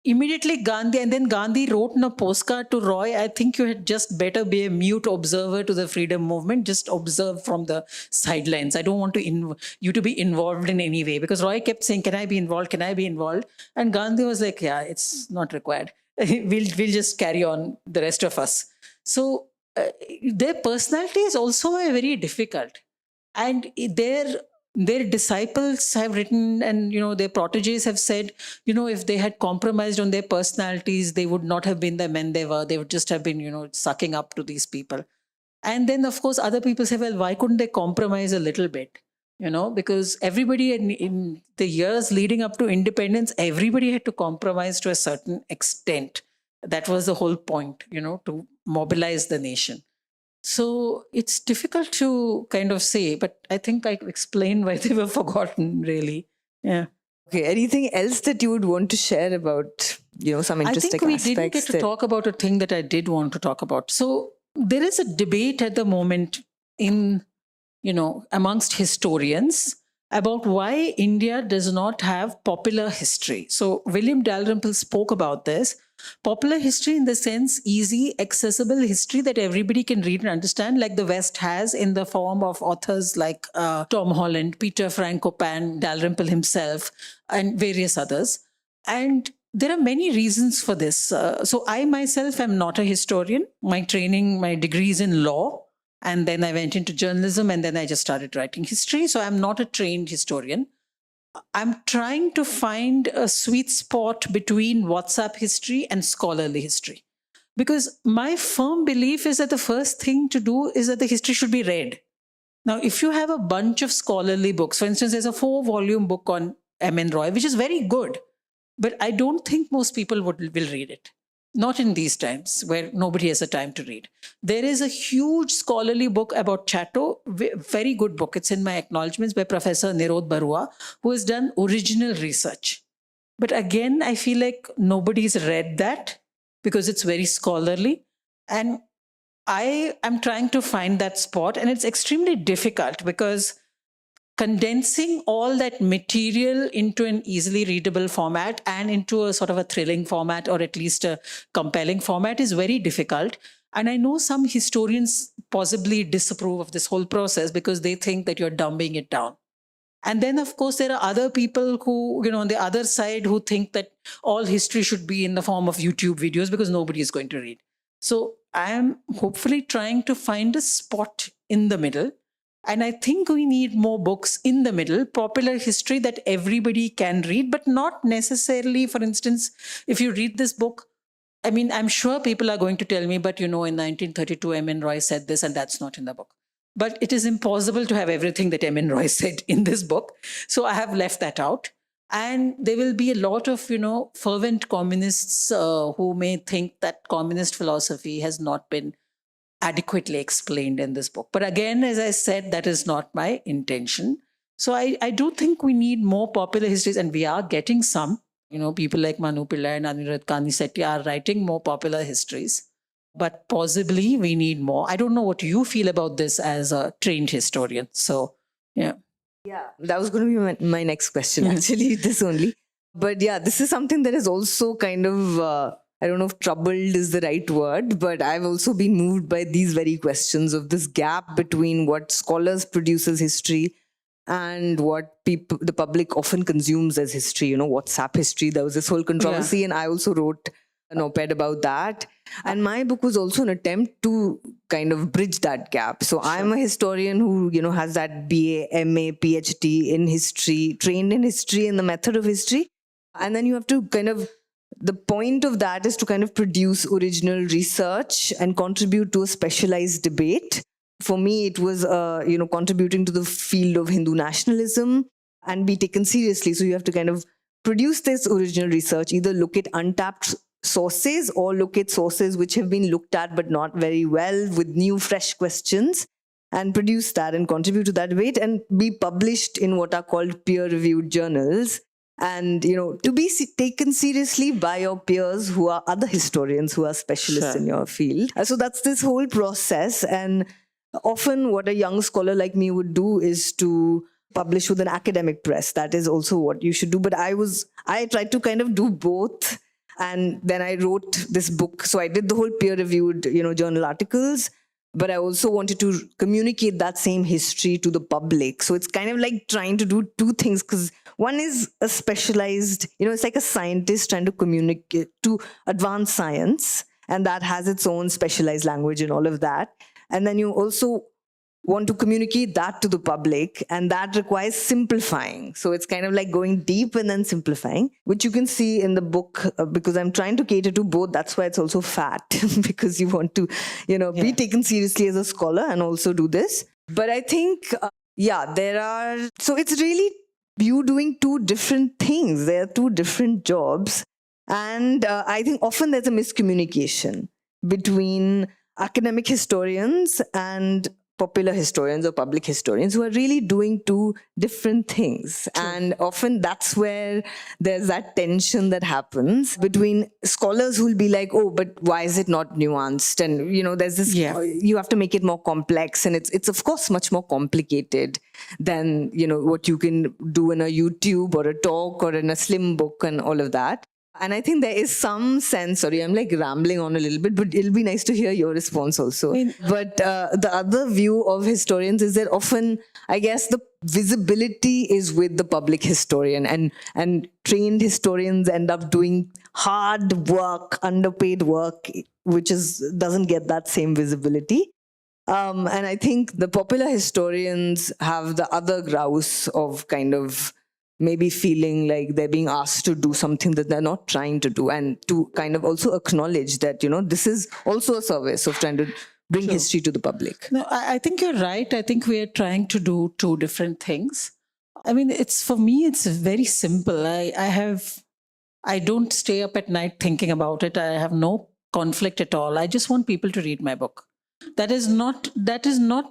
immediately Gandhi, and then Gandhi wrote in a postcard to Roy, I think you had just better be a mute observer to the freedom movement, just observe from the sidelines. I don't want you to be involved in any way, because Roy kept saying, can I be involved? Can I be involved? And Gandhi was like, yeah, it's not required. we'll just carry on, the rest of us. So their personality is also very difficult. And their disciples have written, and their proteges have said, if they had compromised on their personalities, they would not have been the men they were. They would just have been sucking up to these people. And then of course other people say, well, why couldn't they compromise a little bit? Because everybody in the years leading up to independence, everybody had to compromise to a certain extent. That was the whole point, to mobilize the nation. So it's difficult to kind of say, but I think I explained why they were forgotten, really. Yeah. Okay. Anything else that you would want to share about, some interesting aspects? I think we didn't get to talk about a thing that I did want to talk about. So there is a debate at the moment in, amongst historians about why India does not have popular history. So William Dalrymple spoke about this. Popular history in the sense easy, accessible history that everybody can read and understand, like the West has in the form of authors like Tom Holland, Peter Frankopan, Dalrymple himself, and various others. And there are many reasons for this. So I myself am not a historian. My degree is in law. And then I went into journalism, and then I just started writing history. So I'm not a trained historian. I'm trying to find a sweet spot between WhatsApp history and scholarly history. Because my firm belief is that the first thing to do is that the history should be read. Now, if you have a bunch of scholarly books, for instance, there's a 4-volume book on M.N. Roy, which is very good, but I don't think most people will read it. Not in these times where nobody has the time to read. There is a huge scholarly book about Chatto, very good book. It's in my acknowledgements by Professor Nirod Barua, who has done original research. But again, I feel like nobody's read that because it's very scholarly. And I am trying to find that spot, and it's extremely difficult because condensing all that material into an easily readable format and into a sort of a thrilling format, or at least a compelling format, is very difficult. And I know some historians possibly disapprove of this whole process because they think that you're dumbing it down. And then, of course, there are other people who, on the other side, who think that all history should be in the form of YouTube videos because nobody is going to read. So I am hopefully trying to find a spot in the middle. And I think we need more books in the middle, popular history that everybody can read, but not necessarily, for instance, if you read this book, I mean, I'm sure people are going to tell me, but in 1932, M.N. Roy said this, and that's not in the book. But it is impossible to have everything that M.N. Roy said in this book. So I have left that out. And there will be a lot of, fervent communists who may think that communist philosophy has not been adequately explained in this book. But again, as I said, that is not my intention. So I do think we need more popular histories, and we are getting some. People like Manu Pillai and Anirudh Kanisetti are writing more popular histories. But possibly we need more. I don't know what you feel about this as a trained historian. So, yeah. Yeah, that was going to be my next question, actually, this only. But yeah, this is something that is also kind of, I don't know if troubled is the right word, but I've also been moved by these very questions of this gap between what scholars produce as history and what the public often consumes as history, WhatsApp history. There was this whole controversy, and I also wrote an op-ed about that. And my book was also an attempt to kind of bridge that gap. So I'm a historian who, has that BA, MA, PhD in history, trained in history and the method of history. And then you have to the point of that is to kind of produce original research and contribute to a specialized debate. For me, it was, contributing to the field of Hindu nationalism and be taken seriously. So you have to kind of produce this original research, either look at untapped sources or look at sources which have been looked at but not very well with new fresh questions, and produce that and contribute to that debate and be published in what are called peer-reviewed journals, and to be taken seriously by your peers who are other historians who are specialists in your field. So that's this whole process. And often what a young scholar like me would do is to publish with an academic press. That is also what you should do. But I tried to kind of do both. And then I wrote this book. So I did the whole peer-reviewed, journal articles, but I also wanted to communicate that same history to the public. So it's kind of like trying to do two things, because one is a specialized, it's like a scientist trying to communicate to advanced science, and that has its own specialized language and all of that. And then you also want to communicate that to the public, and that requires simplifying. So it's kind of like going deep and then simplifying, which you can see in the book, because I'm trying to cater to both. That's why it's also fat, because you want to, be taken seriously as a scholar and also do this. But I think, so it's really you doing two different things. There are two different jobs. And I think often there's a miscommunication between academic historians and popular historians or public historians who are really doing two different things. True. And often that's where there's that tension that happens between scholars who will be like, oh, but why is it not nuanced? And, there's this, you have to make it more complex. And it's of course much more complicated than, what you can do in a YouTube or a talk or in a slim book and all of that. And I think there is some sense, sorry, I'm like rambling on a little bit, but it'll be nice to hear your response also. But the other view of historians is that often, I guess, the visibility is with the public historian, and trained historians end up doing hard work, underpaid work, which doesn't get that same visibility. And I think the popular historians have the other grouse of kind of maybe feeling like they're being asked to do something that they're not trying to do, and to kind of also acknowledge that, this is also a service of trying to bring history to the public. No, I think you're right. I think we are trying to do two different things. I mean, for me, it's very simple. I don't stay up at night thinking about it. I have no conflict at all. I just want people to read my book. That is not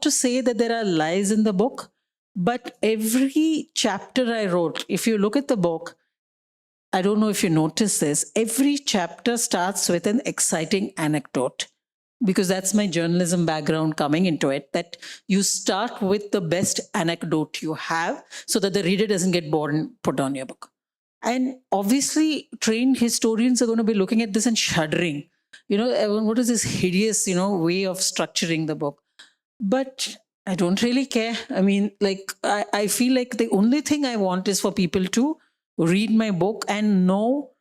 to say that there are lies in the book. But every chapter I wrote, if you look at the book, I don't know if you notice this, every chapter starts with an exciting anecdote, because that's my journalism background coming into it, that you start with the best anecdote you have so that the reader doesn't get bored and put on your book. And obviously, trained historians are going to be looking at this and shuddering. What is this hideous, way of structuring the book? But I don't really care. I mean, I feel like the only thing I want is for people to read my book and know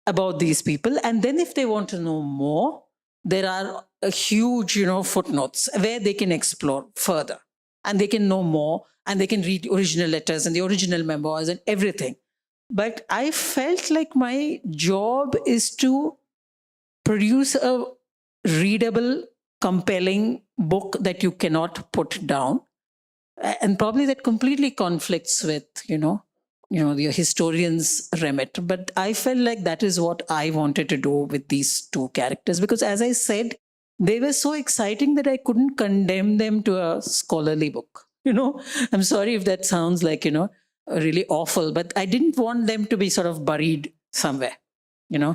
about these people. And then if they want to know more, there are a huge, footnotes where they can explore further, and they can know more, and they can read original letters and the original memoirs and everything. But I felt like my job is to produce a readable, compelling book that you cannot put down. And probably that completely conflicts with, your historian's remit. But I felt like that is what I wanted to do with these two characters, because as I said, they were so exciting that I couldn't condemn them to a scholarly book. I'm sorry if that sounds like, really awful, but I didn't want them to be sort of buried somewhere, Yeah.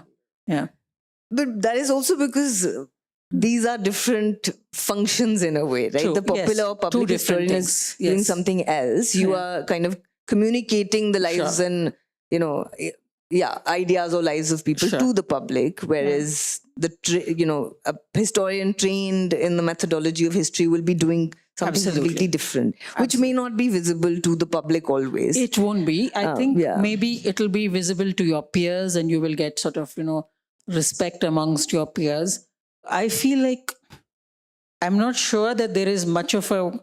But that is also because these are different functions in a way, right? True. The popular Yes. or Two public different historian things. is doing Yes. something else. You are kind of communicating the lives Sure. and, ideas or lives of people Sure. to the public, whereas a historian trained in the methodology of history will be doing something Absolutely. completely different, which may not be visible to the public always. It won't be. I think yeah. maybe it'll be visible to your peers and you will get sort of, respect amongst your peers. I feel like I'm not sure that there is much of a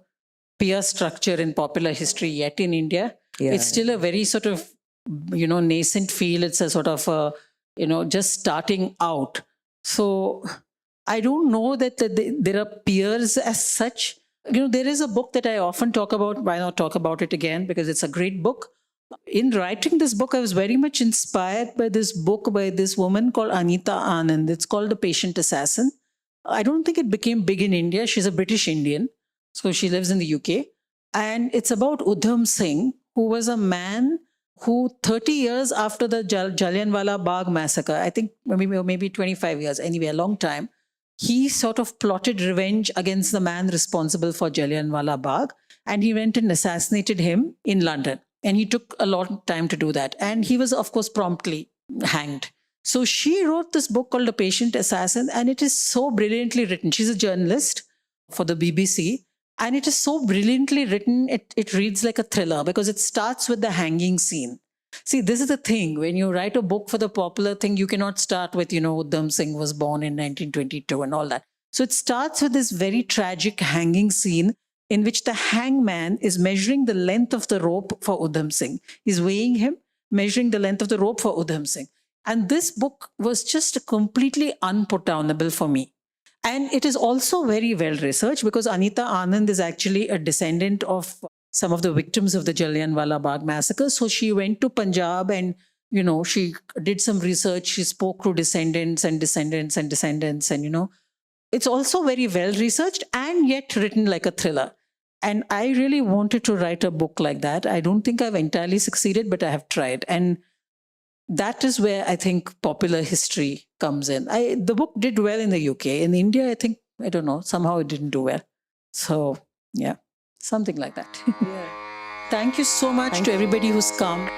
peer structure in popular history yet in India. Yeah. It's still a very sort of, nascent field. It's a sort of, just starting out. So I don't know that there are peers as such. There is a book that I often talk about. Why not talk about it again? Because it's a great book. In writing this book, I was very much inspired by this book by this woman called Anita Anand. It's called The Patient Assassin. I don't think it became big in India. She's a British Indian. So she lives in the UK. And it's about Udham Singh, who was a man who 30 years after the Jallianwala Bagh massacre, I think maybe 25 years, anyway, a long time, he sort of plotted revenge against the man responsible for Jallianwala Bagh. And he went and assassinated him in London. And he took a lot of time to do that. And he was, of course, promptly hanged. So she wrote this book called The Patient Assassin, and it is so brilliantly written. She's a journalist for the BBC, and it is so brilliantly written, it reads like a thriller because it starts with the hanging scene. See, this is the thing. When you write a book for the popular thing, you cannot start with, Udham Singh was born in 1922 and all that. So it starts with this very tragic hanging scene in which the hangman is measuring the length of the rope for Udham Singh. He's weighing him, measuring the length of the rope for Udham Singh. And this book was just completely unputdownable for me. And it is also very well researched because Anita Anand is actually a descendant of some of the victims of the Jallianwala Bagh massacre. So she went to Punjab and, she did some research. She spoke to descendants. And, it's also very well researched and yet written like a thriller. And I really wanted to write a book like that. I don't think I've entirely succeeded, but I have tried. And that is where I think popular history comes in. The book did well in the UK. In India, I think, I don't know, somehow it didn't do well. So, yeah, something like that. Yeah. Thank you so much to everybody who's come.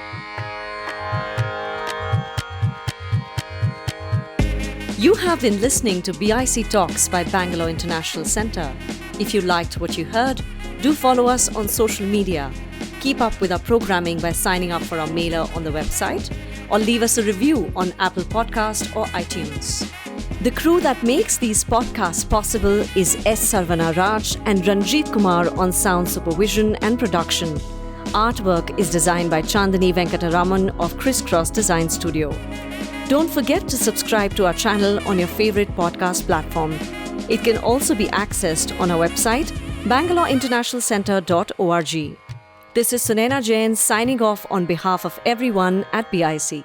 You have been listening to BIC Talks by Bangalore International Centre. If you liked what you heard, do follow us on social media. Keep up with our programming by signing up for our mailer on the website or leave us a review on Apple Podcast or iTunes. The crew that makes these podcasts possible is S. Sarvana Raj and Ranjit Kumar on sound supervision and production. Artwork is designed by Chandani Venkataraman of Crisscross Design Studio. Don't forget to subscribe to our channel on your favorite podcast platform. It can also be accessed on our website, bangaloreinternationalcentre.org. This is Sunaina Jain signing off on behalf of everyone at BIC.